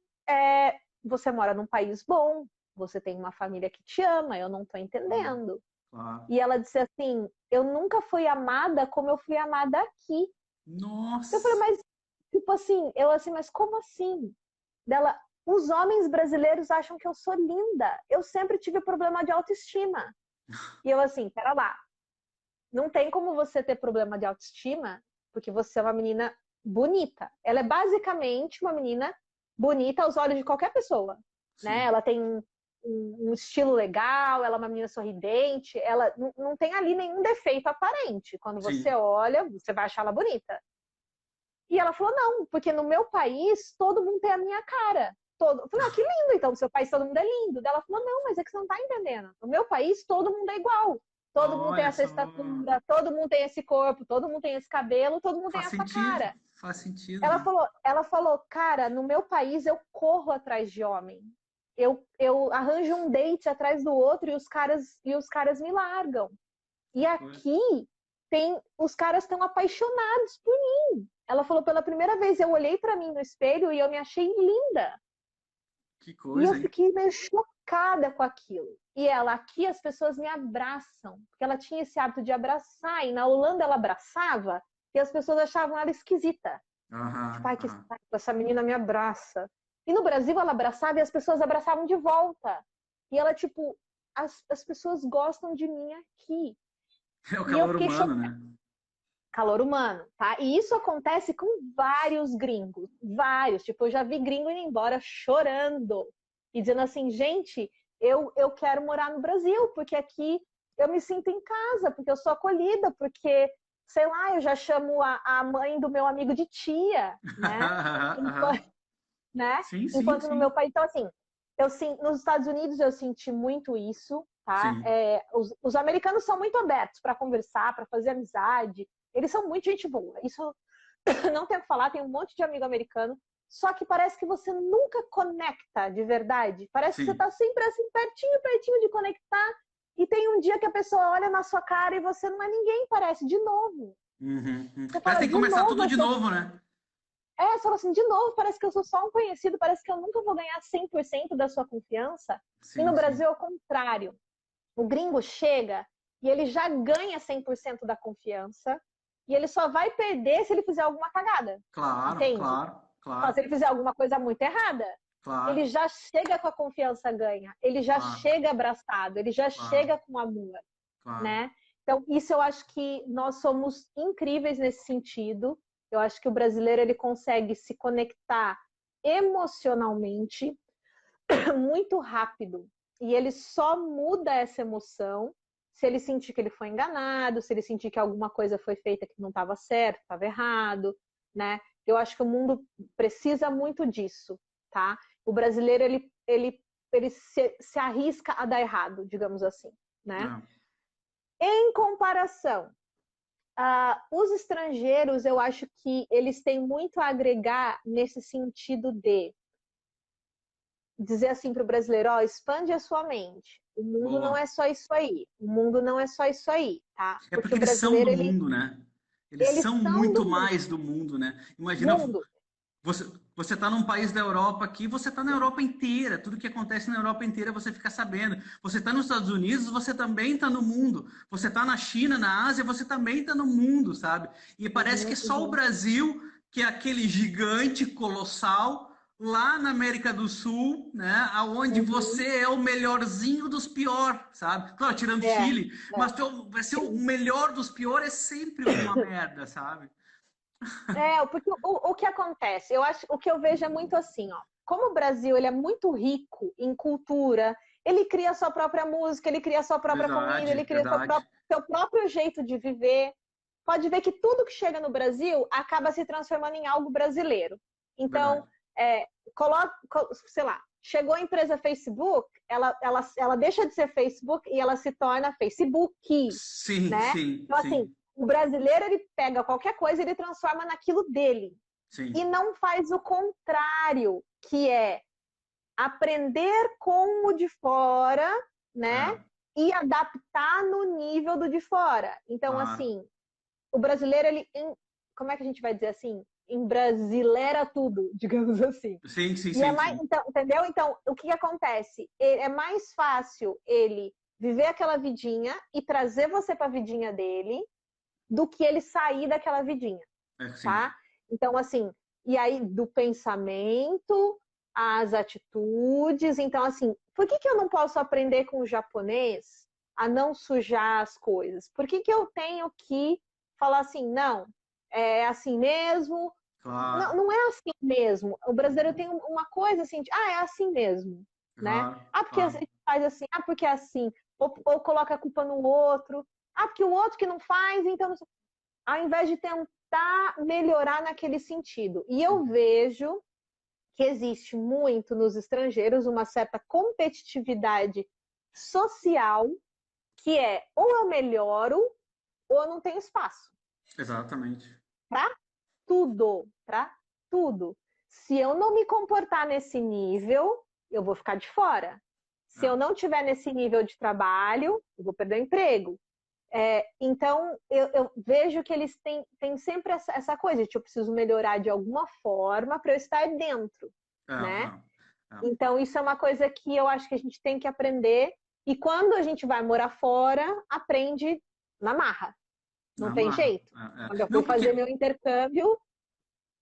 você mora num país bom, você tem uma família que te ama, eu não estou entendendo. Claro. E ela disse assim, eu nunca fui amada como eu fui amada aqui. Nossa! Eu falei, mas tipo assim, mas como assim? Dela, os homens brasileiros acham que eu sou linda. Eu sempre tive problema de autoestima. E eu assim, pera lá. Não tem como você ter problema de autoestima porque você é uma menina bonita. Ela é basicamente uma menina bonita aos olhos de qualquer pessoa, né? Ela tem um estilo legal, ela é uma menina sorridente, ela não tem ali nenhum defeito aparente. Quando você olha, você vai achar ela bonita. E ela falou, não, porque no meu país todo mundo tem a minha cara. Eu falei, que lindo, então, no seu país todo mundo é lindo. Ela falou, não, mas é que você não tá entendendo. No meu país todo mundo é igual. Todo mundo tem Olha essa só. estatura, todo mundo tem esse corpo, todo mundo tem esse cabelo, todo mundo tem Faz essa sentido. cara. Faz sentido. Ela falou, cara, no meu país eu corro atrás de homem. Eu arranjo um date atrás do outro e os caras me largam. E aqui os caras estão apaixonados por mim. Ela falou, pela primeira vez eu olhei para mim no espelho e eu me achei linda. Que coisa, e eu hein? fiquei meio chocada com aquilo. E ela, aqui as pessoas me abraçam, porque ela tinha esse hábito de abraçar, e na Holanda ela abraçava, e as pessoas achavam ela esquisita. Tipo, ai, que saco, essa menina me abraça. E no Brasil ela abraçava e as pessoas abraçavam de volta. E ela, tipo, as pessoas gostam de mim aqui. É o E eu calor fiquei humano, chocada. né? Calor humano, tá? E isso acontece com vários gringos, vários. Tipo, eu já vi gringo indo embora chorando e dizendo assim, gente, eu quero morar no Brasil, porque aqui eu me sinto em casa, porque eu sou acolhida, porque, sei lá, eu já chamo a mãe do meu amigo de tia, né? Enquanto, né? Sim, sim, Enquanto no meu sim. país, então assim, nos Estados Unidos eu senti muito isso, tá? Sim. Os americanos são muito abertos para conversar, para fazer amizade, eles são muito gente boa. Isso não tenho o que falar, tem um monte de amigo americano, só que parece que você nunca conecta de verdade. Parece que você Sim. tá sempre assim, pertinho, pertinho de conectar, e tem um dia que a pessoa olha na sua cara e você não é ninguém, parece, de novo. Uhum, uhum. Você Parece fala, que tem que de começar novo, tudo de novo, né? você fala assim, de novo, parece que eu sou só um conhecido, parece que eu nunca vou ganhar 100% da sua confiança. E no Sim, sim. Brasil é o contrário. O gringo chega e ele já ganha 100% da confiança e ele só vai perder se ele fizer alguma cagada, Claro, entende? claro, Só claro, se ele fizer alguma coisa muito errada. Ele claro, já chega com a confiança ganha, ele já claro, chega abraçado, ele já claro, chega com amor, claro. né? Então, isso eu acho que nós somos incríveis nesse sentido. Eu acho que o brasileiro ele consegue se conectar emocionalmente muito rápido. E ele só muda essa emoção se ele sentir que ele foi enganado, se ele sentir que alguma coisa foi feita que não estava certo, estava errado, né? Eu acho que o mundo precisa muito disso, tá? O brasileiro, ele se arrisca a dar errado, digamos assim, né? É. Em comparação, os estrangeiros, eu acho que eles têm muito a agregar nesse sentido de dizer assim para o brasileiro, ó, expande a sua mente. O mundo não é Boa. só isso aí. O mundo não é só isso aí, tá? É Porque porque o eles são do brasileiro, ele, mundo, né? Eles eles são são muito do mais do mundo, né? Imagina, mundo. você tá num país da Europa aqui, você tá na Europa inteira. Tudo que acontece na Europa inteira você fica sabendo. Você tá nos Estados Unidos, você também tá no mundo. Você tá na China, na Ásia, você também tá no mundo, sabe? E parece que Uhum, só o uhum, Brasil, que é aquele gigante colossal, lá na América do Sul, né? Aonde uhum. você é o melhorzinho dos piores, sabe? Claro, tirando É, Chile, mas vai ser o melhor dos piores é sempre uma merda, sabe? porque o que acontece? Eu acho, o que eu vejo é muito assim, ó. Como o Brasil ele é muito rico em cultura, ele cria a sua própria música, ele cria a sua própria comida, Verdade, ele cria verdade, seu próprio jeito de viver. Pode ver que tudo que chega no Brasil acaba se transformando em algo brasileiro. Então, verdade. coloca, sei lá, chegou a empresa Facebook, ela deixa de ser Facebook e ela se torna Facebook, Sim, né? sim, Então, assim, sim, o brasileiro, ele pega qualquer coisa e ele transforma naquilo dele. E sim. não faz o contrário, que é aprender com o de fora, né? É, E adaptar no nível do de fora. Então, claro. assim, o brasileiro, como é que a gente vai dizer assim? Embrasilera tudo, digamos assim. Sim, sim, E é sim, mais, sim. então, entendeu? Então, o que acontece? É mais fácil ele viver aquela vidinha e trazer você para a vidinha dele do que ele sair daquela vidinha, É, sim. tá? Então, assim, e aí do pensamento às atitudes. Então, assim, por que eu não posso aprender com o japonês a não sujar as coisas? Por que eu tenho que falar assim, não, é assim mesmo? Não, Claro, não é assim mesmo. O brasileiro tem uma coisa assim, é assim mesmo, né? claro, Porque a claro. gente faz assim, porque é assim. Ou coloca a culpa no outro. Porque o outro que não faz, então... Ao invés de tentar melhorar naquele sentido. E eu Sim. vejo que existe muito nos estrangeiros uma certa competitividade social, que é ou eu melhoro ou eu não tenho espaço. Exatamente. Para tudo, para tudo. Se eu não me comportar nesse nível, eu vou ficar de fora. Se eu É. não tiver nesse nível de trabalho, eu vou perder o emprego. Então, eu vejo que eles têm sempre essa coisa de que eu preciso melhorar de alguma forma para eu estar dentro, É, né? é, é. Então, isso é uma coisa que eu acho que a gente tem que aprender. E quando a gente vai morar fora, aprende na marra. Não tem Amarra. jeito. É, é. Quando eu fui Não, fazer porque meu intercâmbio,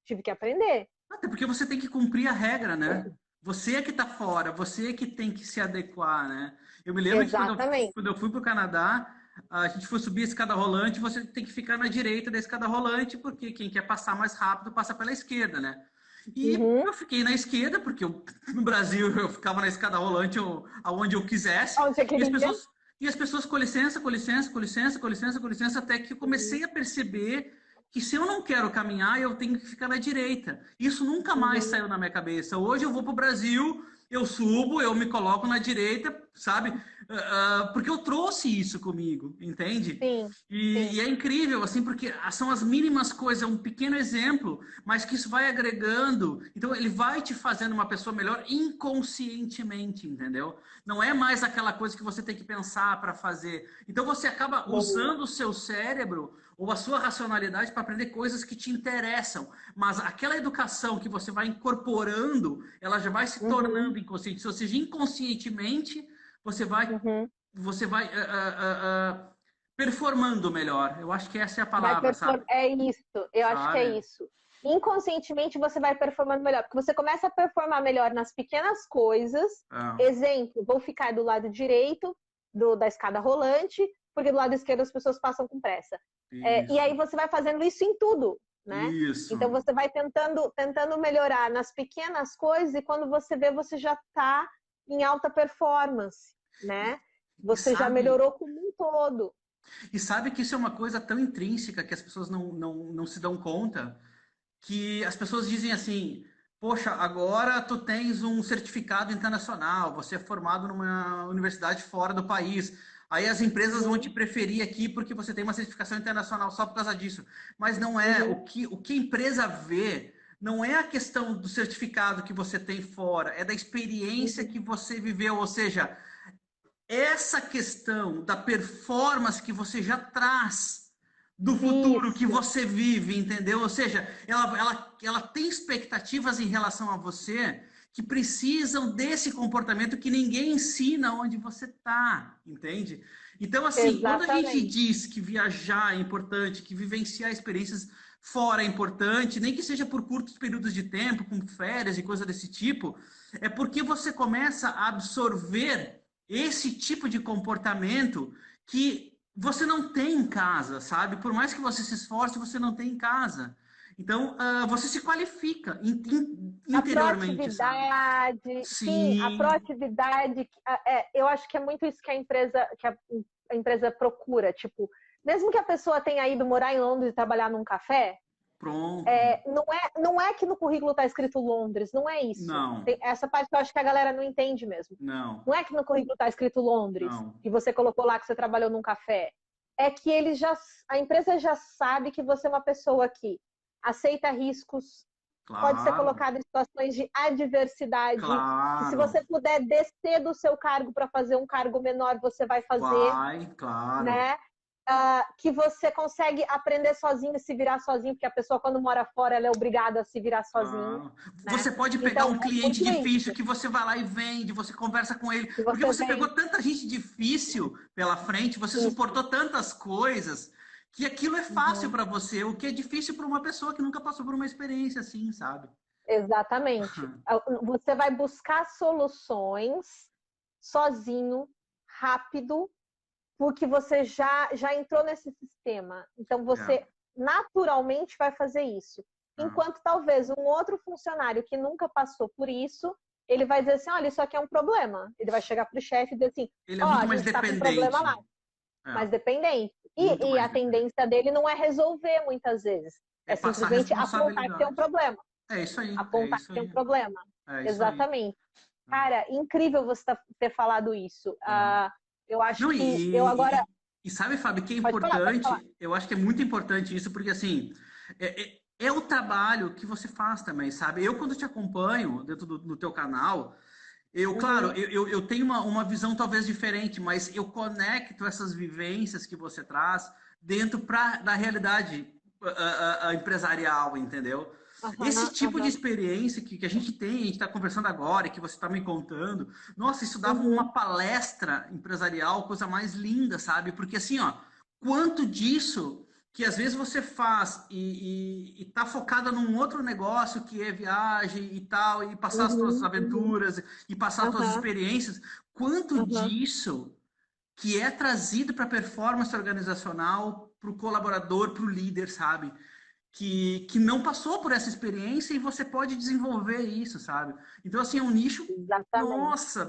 tive que aprender. até porque você tem que cumprir a regra, né? Você é que tá fora, você é que tem que se adequar, né? Eu me lembro que Exatamente. quando eu fui para o Canadá, a gente foi subir a escada rolante, você tem que ficar na direita da escada rolante, porque quem quer passar mais rápido passa pela esquerda, né? E Uhum. eu fiquei na esquerda, porque no Brasil eu ficava na escada rolante aonde eu quisesse, Onde você e as queria? pessoas, E as pessoas, com licença, com licença, com licença, com licença, com licença, até que eu Uhum. comecei a perceber que se eu não quero caminhar, eu tenho que ficar na direita. Isso nunca mais Uhum. saiu na minha cabeça. Hoje eu vou para o Brasil, eu subo, eu me coloco na direita, sabe? Porque eu trouxe isso comigo, entende? Sim, E sim. é incrível, assim, porque são as mínimas coisas, é um pequeno exemplo, mas que isso vai agregando. Então, ele vai te fazendo uma pessoa melhor inconscientemente, entendeu? Não é mais aquela coisa que você tem que pensar para fazer. Então, você acaba Boa. usando o seu cérebro ou a sua racionalidade para aprender coisas que te interessam. Mas aquela educação que você vai incorporando, ela já vai se Uhum. tornando inconsciente. Ou seja, inconscientemente, você vai, Uhum. você vai performando melhor. Eu acho que essa é a palavra, sabe? É isso, eu acho que é Sabe? isso. Inconscientemente você vai performando melhor, porque você começa a performar melhor nas pequenas coisas. Ah, Exemplo, vou ficar do lado direito da escada rolante, porque do lado esquerdo as pessoas passam com pressa. E isso. aí você vai fazendo isso em tudo, né? Isso. Então você vai tentando melhorar nas pequenas coisas e quando você vê, você já está em alta performance, né? E Você já sabe, melhorou como um todo. e sabe que isso é uma coisa tão intrínseca que as pessoas não se dão conta, que as pessoas dizem assim, poxa, agora tu tens um certificado internacional, você é formado numa universidade fora do país, aí as empresas vão te Uhum, preferir aqui porque você tem uma certificação internacional só por causa disso. Mas não é, uhum. o que a empresa vê não é a questão do certificado que você tem fora, é da experiência que Uhum. você viveu, ou seja, essa questão da performance que você já traz do futuro que Isso, você vive, entendeu? Ou seja, ela tem expectativas em relação a você que precisam desse comportamento que ninguém ensina onde você está, entende? Então, assim, quando a gente exatamente. diz que viajar é importante, que vivenciar experiências fora é importante, nem que seja por curtos períodos de tempo, com férias e coisa desse tipo, é porque você começa a absorver esse tipo de comportamento que você não tem em casa, sabe? Por mais que você se esforce, você não tem em casa. Então, você se qualifica A interiormente, sabe? proatividade, sim, a Sim, proatividade, eu acho que é muito isso que a empresa procura. Tipo, mesmo que a pessoa tenha ido morar em Londres e trabalhar num café, pronto. não é que no currículo está escrito Londres, não é isso. Não, Essa parte que eu acho que a galera não entende mesmo. não, Não é que no currículo está escrito Londres não. e você colocou lá que você trabalhou num café. É que a empresa já sabe que você é uma pessoa que aceita riscos, pode ser Claro, colocado em situações de adversidade, que se claro. você puder descer do seu cargo para fazer um cargo menor, você vai fazer, Vai, claro. né? Que você consegue aprender sozinho e se virar sozinho, porque a pessoa, quando mora fora, ela é obrigada a se virar sozinho, Claro. né? Você pode pegar Então, um é cliente muito difícil isso. que você vai lá e vende, você conversa com ele, Se porque você você pegou vem tanta gente difícil pela frente, você isso. suportou tantas coisas, que aquilo é fácil Uhum. para você, o que é difícil para uma pessoa que nunca passou por uma experiência assim, sabe? Exatamente. Você vai buscar soluções sozinho, rápido, porque você já entrou nesse sistema. Então, É, você naturalmente vai fazer isso. é. Enquanto talvez um outro funcionário que nunca passou por isso, ele vai dizer assim: olha, isso aqui é um problema. Ele vai chegar para o chefe e dizer assim: Ele é ó, muito a mais gente está com um problema lá, dependente. É, mas dependente. muito E mais a dependente. tendência dele não é resolver muitas vezes, É é passar simplesmente apontar que tem um responsabilidade. problema. É isso aí, é Apontar que isso tem um aí, problema. é isso aí. Exatamente. É. Cara, incrível você ter falado isso. É. Eu acho Não, que eu agora. e sabe, Fábio, que é Pode falar, pode falar. importante, eu acho que é muito importante isso, porque assim, é o trabalho que você faz também, sabe? Eu, quando te acompanho dentro do teu canal, claro, Uhum, eu tenho uma visão talvez diferente, mas eu conecto essas vivências que você traz dentro da realidade empresarial, entendeu? Esse aham, tipo de aham, experiência que a gente tem, a gente está conversando agora, e que você está me contando, nossa, isso dava uhum, uma palestra empresarial, coisa mais linda, sabe? Porque assim, ó, quanto disso que às vezes você faz e tá focada num outro negócio que é viagem e tal, e passar as suas uhum, uhum, aventuras e passar as suas aham, experiências, quanto aham. disso que é trazido para a performance organizacional, para o colaborador, para o líder, sabe? que não passou por essa experiência e você pode desenvolver isso, sabe? Então, assim, é um nicho, Exatamente. nossa,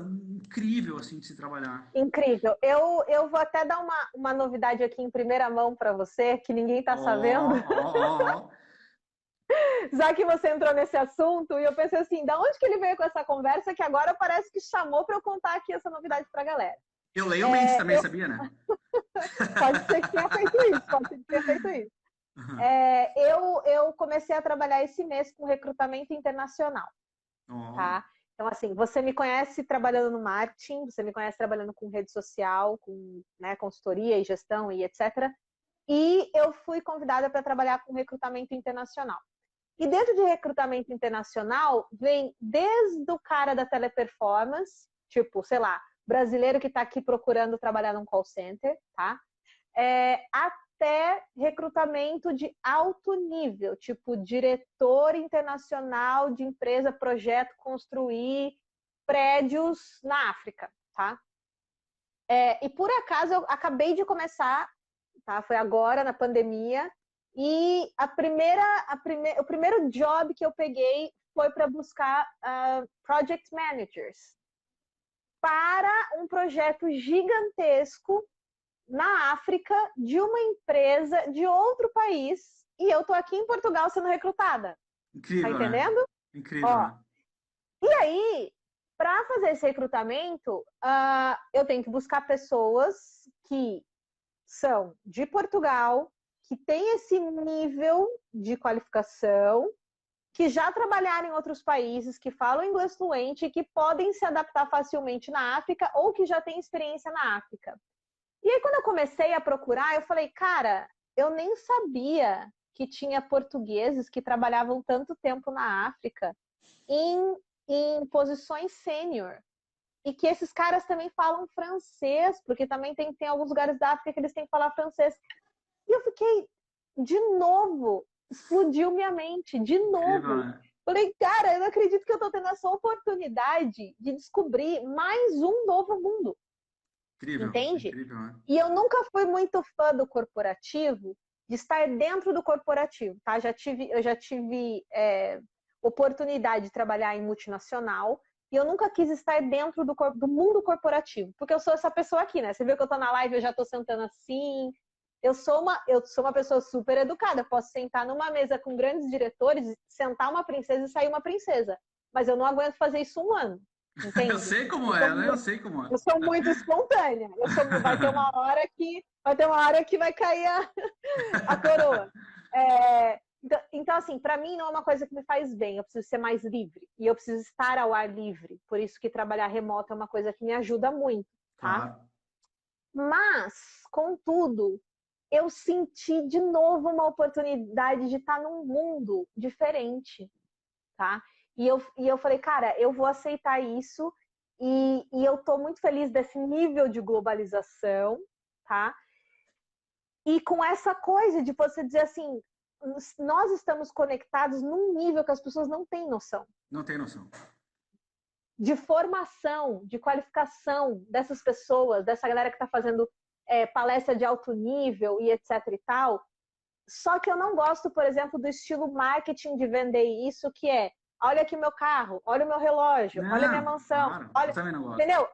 incrível, assim, de se trabalhar. Incrível. Eu vou até dar uma novidade aqui em primeira mão para você, que ninguém está Ó, sabendo, ó, ó. já que você entrou nesse assunto, e eu pensei assim, da onde que ele veio com essa conversa, que agora parece que chamou para eu contar aqui essa novidade para a galera. Eu leio mentes também, Eu, sabia, né? pode ser que tenha feito isso, pode ser que tenha feito isso. Eu comecei a trabalhar esse mês com recrutamento internacional, Ó, tá? Então, assim, você me conhece trabalhando no marketing, você me conhece trabalhando com rede social, com, né, consultoria e gestão e etc. E eu fui convidada para trabalhar com recrutamento internacional. E dentro de recrutamento internacional, vem desde o cara da teleperformance, tipo, sei lá, brasileiro que está aqui procurando trabalhar num call center, tá? Até recrutamento de alto nível, tipo diretor internacional de empresa, projeto, construir prédios na África, tá? E por acaso eu acabei de começar, tá? Foi agora na pandemia, e o primeiro job que eu peguei foi para buscar project managers para um projeto gigantesco na África de uma empresa de outro país, e eu tô aqui em Portugal sendo recrutada. Tá incrível, né? entendendo? Incrível, Ó, né? e aí, para fazer esse recrutamento, eu tenho que buscar pessoas que são de Portugal, que têm esse nível de qualificação, que já trabalharam em outros países, que falam inglês fluente e que podem se adaptar facilmente na África ou que já têm experiência na África. E aí, quando eu comecei a procurar, eu falei, cara, eu nem sabia que tinha portugueses que trabalhavam tanto tempo na África em posições sênior. E que esses caras também falam francês, porque também tem alguns lugares da África que eles têm que falar francês. E eu fiquei, de novo, explodiu minha mente, de Incrível, novo. né? Falei, cara, eu não acredito que eu estou tendo essa oportunidade de descobrir mais um novo mundo, Incrível, entende? incrível, né? E eu nunca fui muito fã do corporativo, de estar dentro do corporativo, tá? Eu já tive oportunidade de trabalhar em multinacional e eu nunca quis estar dentro do mundo corporativo, porque eu sou essa pessoa aqui, né? Você viu que eu tô na live, eu já tô sentando assim. Eu sou uma pessoa super educada, eu posso sentar numa mesa com grandes diretores, sentar uma princesa e sair uma princesa, mas eu não aguento fazer isso um ano, Eu entende? sei como Eu sou é, né? Eu muito sei como é. eu sou muito espontânea. Vai ter uma hora que vai cair a coroa. Então, assim, para mim não é uma coisa que me faz bem. Eu preciso ser mais livre e eu preciso estar ao ar livre. Por isso que trabalhar remoto é uma coisa que me ajuda muito, tá? Claro. Mas, contudo, eu senti de novo uma oportunidade de estar num mundo diferente, tá? E eu falei, cara, eu vou aceitar isso e eu tô muito feliz desse nível de globalização, tá? E com essa coisa de você dizer assim, nós estamos conectados num nível que as pessoas não têm noção. Não tem noção. De formação, de qualificação dessas pessoas, dessa galera que está fazendo palestra de alto nível e etc e tal. Só que eu não gosto, por exemplo, do estilo marketing de vender isso, que é, olha aqui meu carro, olha o meu relógio, olha a minha Não, mansão, claro. Eu olha, também não gosto. entendeu?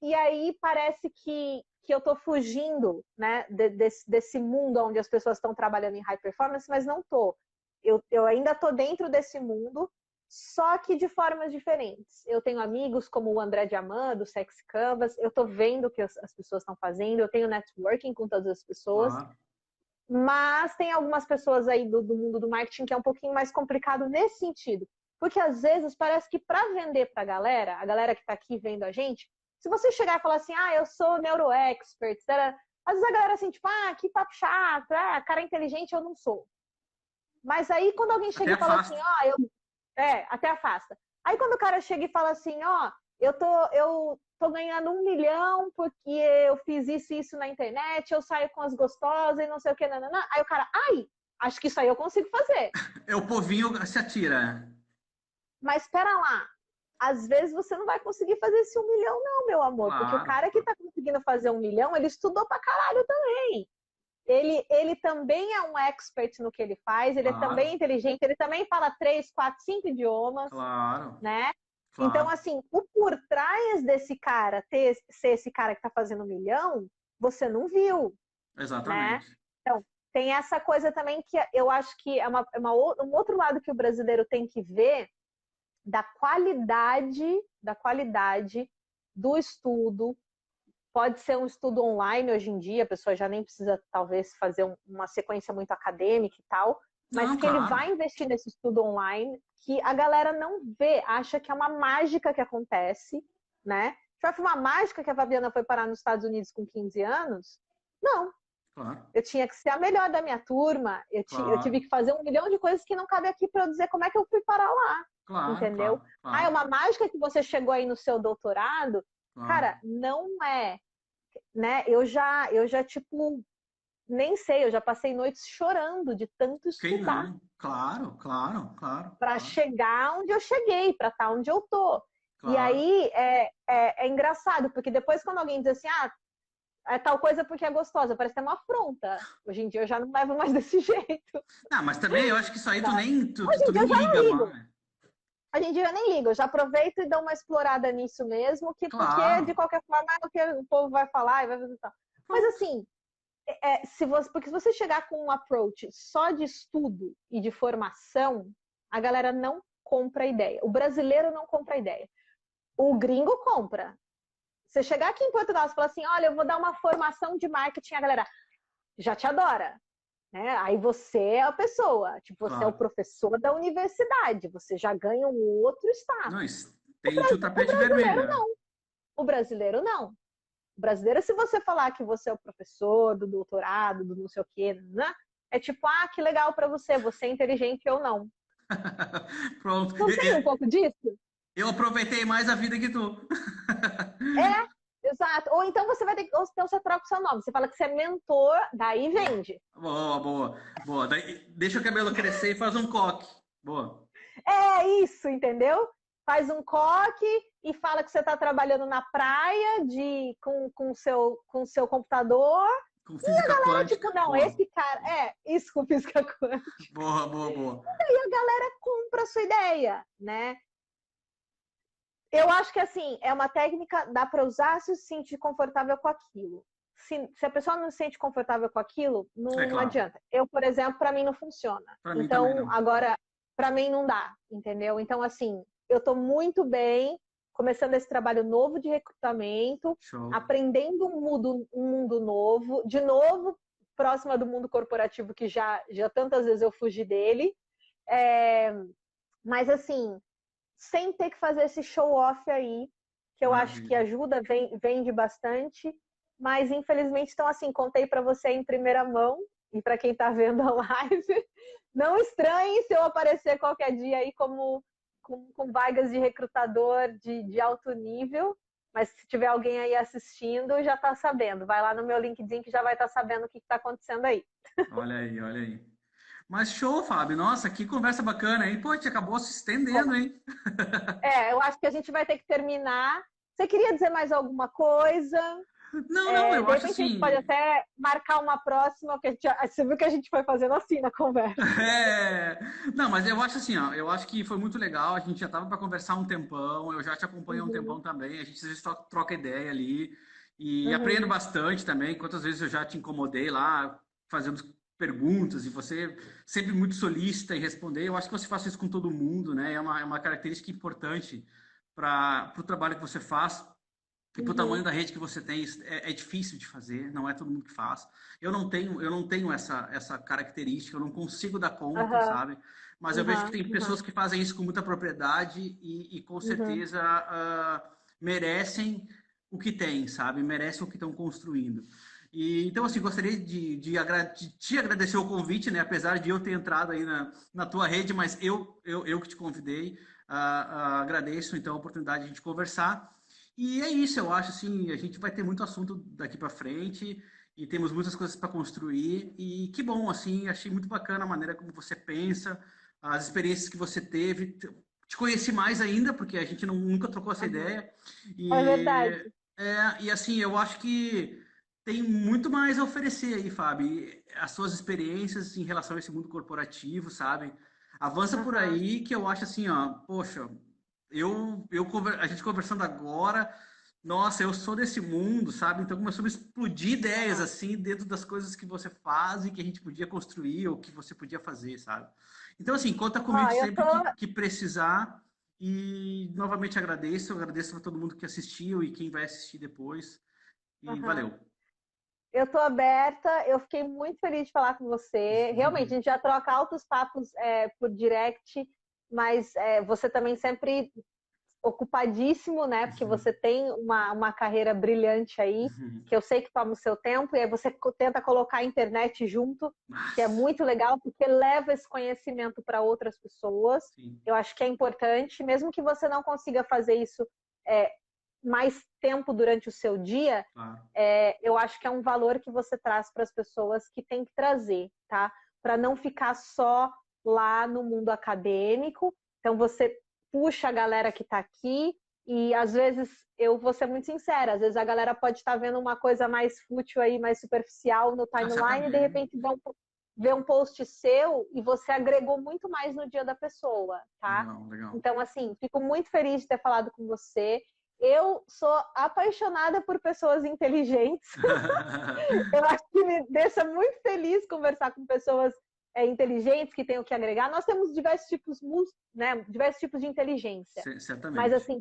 E aí parece que eu tô fugindo, né, desse mundo onde as pessoas estão trabalhando em high performance, mas não tô. Eu ainda tô dentro desse mundo, só que de formas diferentes. Eu tenho amigos como o André Diamant, do Sexy Canvas, eu tô vendo o que as pessoas estão fazendo, eu tenho networking com todas as pessoas, Claro. mas tem algumas pessoas aí do mundo do marketing que é um pouquinho mais complicado nesse sentido. Porque às vezes parece que para vender para a galera que está aqui vendo a gente, se você chegar e falar assim, eu sou neuroexpert, às vezes a galera assim, tipo, que papo chato, cara inteligente eu não sou. Mas aí quando alguém Até chega e fala assim, afasta. até afasta. Aí quando o cara chega e fala assim, eu tô ganhando 1 milhão porque eu fiz isso e isso na internet, eu saio com as gostosas e não sei o que, nananã. Aí o cara, acho que isso aí eu consigo fazer. É o povinho se atira. Mas espera lá, às vezes você não vai conseguir fazer esse 1 milhão não, meu amor, porque o Claro. cara que tá conseguindo fazer 1 milhão, ele estudou pra caralho também. ele também é um expert no que ele faz, ele Claro, também é inteligente, ele também fala 3, 4, 5 idiomas, claro, né? Então, claro. assim, o por trás desse cara ser esse cara que está fazendo 1 milhão, você não viu, né? Exatamente. Então, tem essa coisa também que eu acho que é um outro lado que o brasileiro tem que ver da qualidade do estudo. Pode ser um estudo online hoje em dia, a pessoa já nem precisa, talvez, fazer uma sequência muito acadêmica e tal, mas Não, que ele claro. vai investir nesse estudo online, que a galera não vê, acha que é uma mágica que acontece, né? Foi uma mágica que a Fabiana foi parar nos Estados Unidos com 15 anos? Não, Claro, eu tinha que ser a melhor da minha turma, eu tive claro, que fazer 1 milhão de coisas que não cabe aqui para eu dizer como é que eu fui parar lá, claro, entendeu? claro, Ah, é claro, uma mágica que você chegou aí no seu doutorado? claro. Cara, não é, né? Eu já tipo, nem sei, eu já passei noites chorando de tanto Quem estudar não? Claro, claro, claro, para claro, chegar onde eu cheguei, para estar onde eu tô. E claro. aí é engraçado, porque depois quando alguém diz assim, ah, é tal coisa porque é gostosa, parece ter uma afronta. Hoje em dia eu já não levo mais desse jeito. Ah, mas também eu acho que isso aí tu Sabe? nem, tu, Hoje tu em dia nem eu já não liga, ligo. mano. Hoje em dia eu nem ligo, eu já aproveito e dou uma explorada nisso mesmo, porque de Claro, qualquer forma é o que o povo vai falar e vai fazer tal. Mas pronto. assim, porque se você chegar com um approach só de estudo e de formação, a galera não compra a ideia. O brasileiro não compra a ideia. O gringo compra. Você chegar aqui em Portugal e falar assim, olha, eu vou dar uma formação de marketing, a galera já te adora. Né? Aí você é a pessoa, tipo, você é o Claro. professor da universidade, você já ganha um outro Não, status. estende o O tapete vermelho, brasileiro né? não. O brasileiro não. O brasileiro, se você falar que você é o professor do doutorado, do não sei o quê, né? É tipo, ah, que legal para você, você é inteligente ou não. Pronto. Não tem um pouco disso? Eu aproveitei mais a vida que tu. Exato. Ou então você vai ter que. Ou então você troca o seu nome. Você fala que você é mentor, daí vende. Boa, boa, boa. Daí, deixa o cabelo crescer e faz um coque. Boa. É isso, entendeu? Faz um coque e fala que você está trabalhando na praia com seu computador. Com física É quântica. tipo, não, Boa. esse cara. Isso com física quântica. Boa, boa, boa. E a galera compra a sua ideia, né? Eu acho que assim, é uma técnica, dá para usar se se sentir confortável com aquilo. Se a pessoa não se sente confortável com aquilo, É não claro. adianta. Eu, por exemplo, para mim não funciona. Pra mim também Então, não. agora, para mim não dá, entendeu? Então, assim, eu estou muito bem começando esse trabalho novo de recrutamento, Show. aprendendo um mundo novo, de novo, próxima do mundo corporativo, que já tantas vezes eu fugi dele. É, mas, assim, sem ter que fazer esse show-off aí, que eu acho que Maravilha. ajuda, vende bastante, mas infelizmente, então assim, contei para você em primeira mão, e para quem está vendo a live, não estranhe se eu aparecer qualquer dia aí com vagas de recrutador de alto nível, mas se tiver alguém aí assistindo, já está sabendo. Vai lá no meu LinkedIn que já vai estar sabendo o que está acontecendo aí. Olha aí, olha aí. Mas show, Fábio. Nossa, que conversa bacana, hein? Pô, a gente acabou se estendendo, hein? Eu acho que a gente vai ter que terminar. Você queria dizer mais alguma coisa? Não, não, eu De acho repente a gente pode assim. até marcar uma próxima, porque você viu que a gente foi fazendo assim na conversa. É... Não, mas eu acho assim, ó, eu acho que foi muito legal. A gente já tava para conversar um tempão. Eu já te acompanho há um tempão Uhum, também. A gente às vezes troca ideia ali e aprendo uhum, bastante também. Quantas vezes eu já te incomodei lá fazendo perguntas e você sempre muito solícita em responder. Eu acho que você faz isso com todo mundo, né? É uma característica importante para o trabalho que você faz. E pro tamanho uhum, da rede que você tem, é difícil de fazer, não é todo mundo que faz. Eu não tenho essa característica, eu não consigo dar conta, aham, sabe? Mas eu vejo que aham, tem pessoas aham, que fazem isso com muita propriedade e com uhum. certeza merecem o que têm, sabe? Merecem o que estão construindo. E, então, assim, gostaria de te agradecer o convite, né? Apesar de eu ter entrado aí na tua rede, mas eu que te convidei. Agradeço, então, a oportunidade de a gente conversar. E é isso, eu acho assim, a gente vai ter muito assunto daqui para frente e temos muitas coisas para construir e que bom, assim, achei muito bacana a maneira como você pensa, as experiências que você teve. Te conheci mais ainda, porque a gente nunca trocou essa Aham. ideia. É verdade. E assim, eu acho que tem muito mais a oferecer aí, Fábio. E as suas experiências em relação a esse mundo corporativo, sabe? Avança por Aham, aí que eu acho assim, ó, poxa, a gente conversando agora, nossa, eu sou desse mundo, sabe? Então começou a explodir ideias aham, assim dentro das coisas que você faz e que a gente podia construir ou que você podia fazer, sabe? Então assim, conta comigo Ó, eu tô, sempre que precisar e novamente agradeço a todo mundo que assistiu e quem vai assistir depois e aham. valeu. Eu tô aberta, eu fiquei muito feliz de falar com você. Realmente, a gente já troca altos papos por direct, mas você também sempre ocupadíssimo, né? Porque você tem uma carreira brilhante aí, que eu sei que toma o seu tempo, e aí você tenta colocar a internet junto, que é Mas, muito legal, porque leva esse conhecimento para outras pessoas. sim, Eu acho que é importante, mesmo que você não consiga fazer isso é, mais tempo durante o seu dia, claro. eu acho que é um valor que você traz para as pessoas que tem que trazer, tá? Para não ficar só lá no mundo acadêmico. Então você puxa a galera que está aqui e às vezes eu vou ser muito sincera, às vezes a galera pode estar vendo uma coisa mais fútil aí, mais superficial no Ah, timeline e de certamente. repente vê um post seu e você agregou muito mais no dia da pessoa, tá? Legal, legal. Então, assim, fico muito feliz de ter falado com você. Eu sou apaixonada por pessoas inteligentes. Eu acho que me deixa muito feliz conversar com pessoas inteligentes que têm o que agregar. Nós temos diversos tipos, né, diversos tipos de inteligência, mas Certamente. assim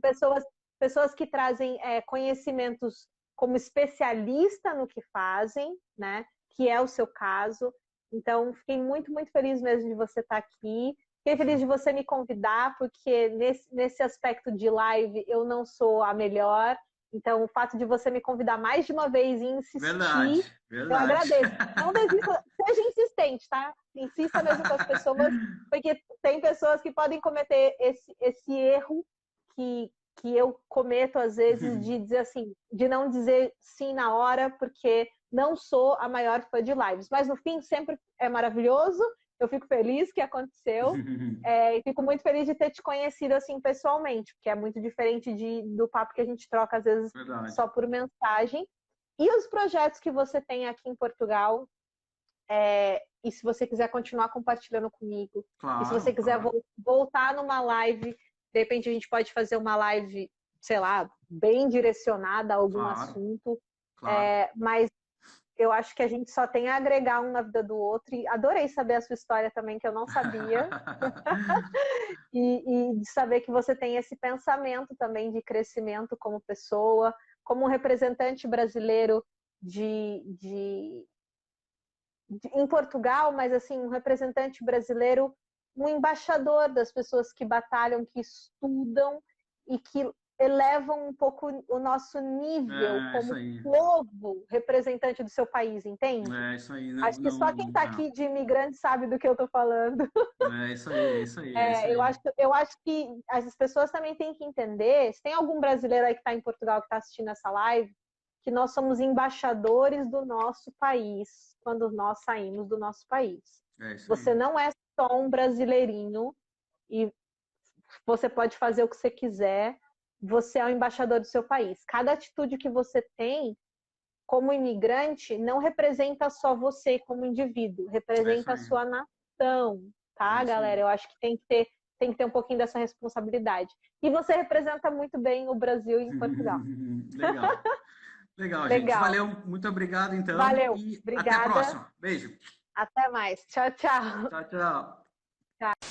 pessoas que trazem conhecimentos como especialista no que fazem, né, que é o seu caso. Então, fiquei muito, muito feliz mesmo de você estar aqui. Fiquei feliz de você me convidar, porque nesse aspecto de live eu não sou a melhor. Então, o fato de você me convidar mais de uma vez e Verdade, insistir, eu verdade. agradeço. Não desista, seja insistente, tá? Insista mesmo com as pessoas, porque tem pessoas que podem cometer esse erro que eu cometo às vezes de dizer assim, de não dizer sim na hora, porque não sou a maior fã de lives. Mas no fim sempre é maravilhoso. Eu fico feliz que aconteceu. E fico muito feliz de ter te conhecido assim pessoalmente, porque é muito diferente do papo que a gente troca às vezes Verdade. só por mensagem. E os projetos que você tem aqui em Portugal, e se você quiser continuar compartilhando comigo, e se você Claro, quiser claro, voltar numa live, de repente a gente pode fazer uma live, sei lá, bem direcionada a algum claro, assunto, claro. mas eu acho que a gente só tem a agregar um na vida do outro, e adorei saber a sua história também, que eu não sabia, e de saber que você tem esse pensamento também de crescimento como pessoa, como um representante brasileiro em Portugal, mas assim, um representante brasileiro, um embaixador das pessoas que batalham, que estudam e que elevam um pouco o nosso nível É isso como aí. povo representante do seu país, entende? É isso aí. Não, Acho que só quem está não, aqui de imigrante sabe do que eu estou falando. é isso aí, é isso aí, é isso Eu aí. acho que as pessoas também têm que entender, se tem algum brasileiro aí que está em Portugal que está assistindo essa live, que nós somos embaixadores do nosso país quando nós saímos do nosso país. É isso Você aí. não é só um brasileirinho e você pode fazer o que você quiser, você é o embaixador do seu país. Cada atitude que você tem como imigrante não representa só você como indivíduo, É isso representa a aí. sua nação, É tá, isso aí. galera? Eu acho que tem que ter um pouquinho dessa responsabilidade. E você representa muito bem o Brasil em Portugal. Legal. Legal, gente. Legal. Valeu, muito obrigado então Valeu. e até a Obrigada. próxima. Beijo. Até mais. Tchau, tchau. Tchau, tchau.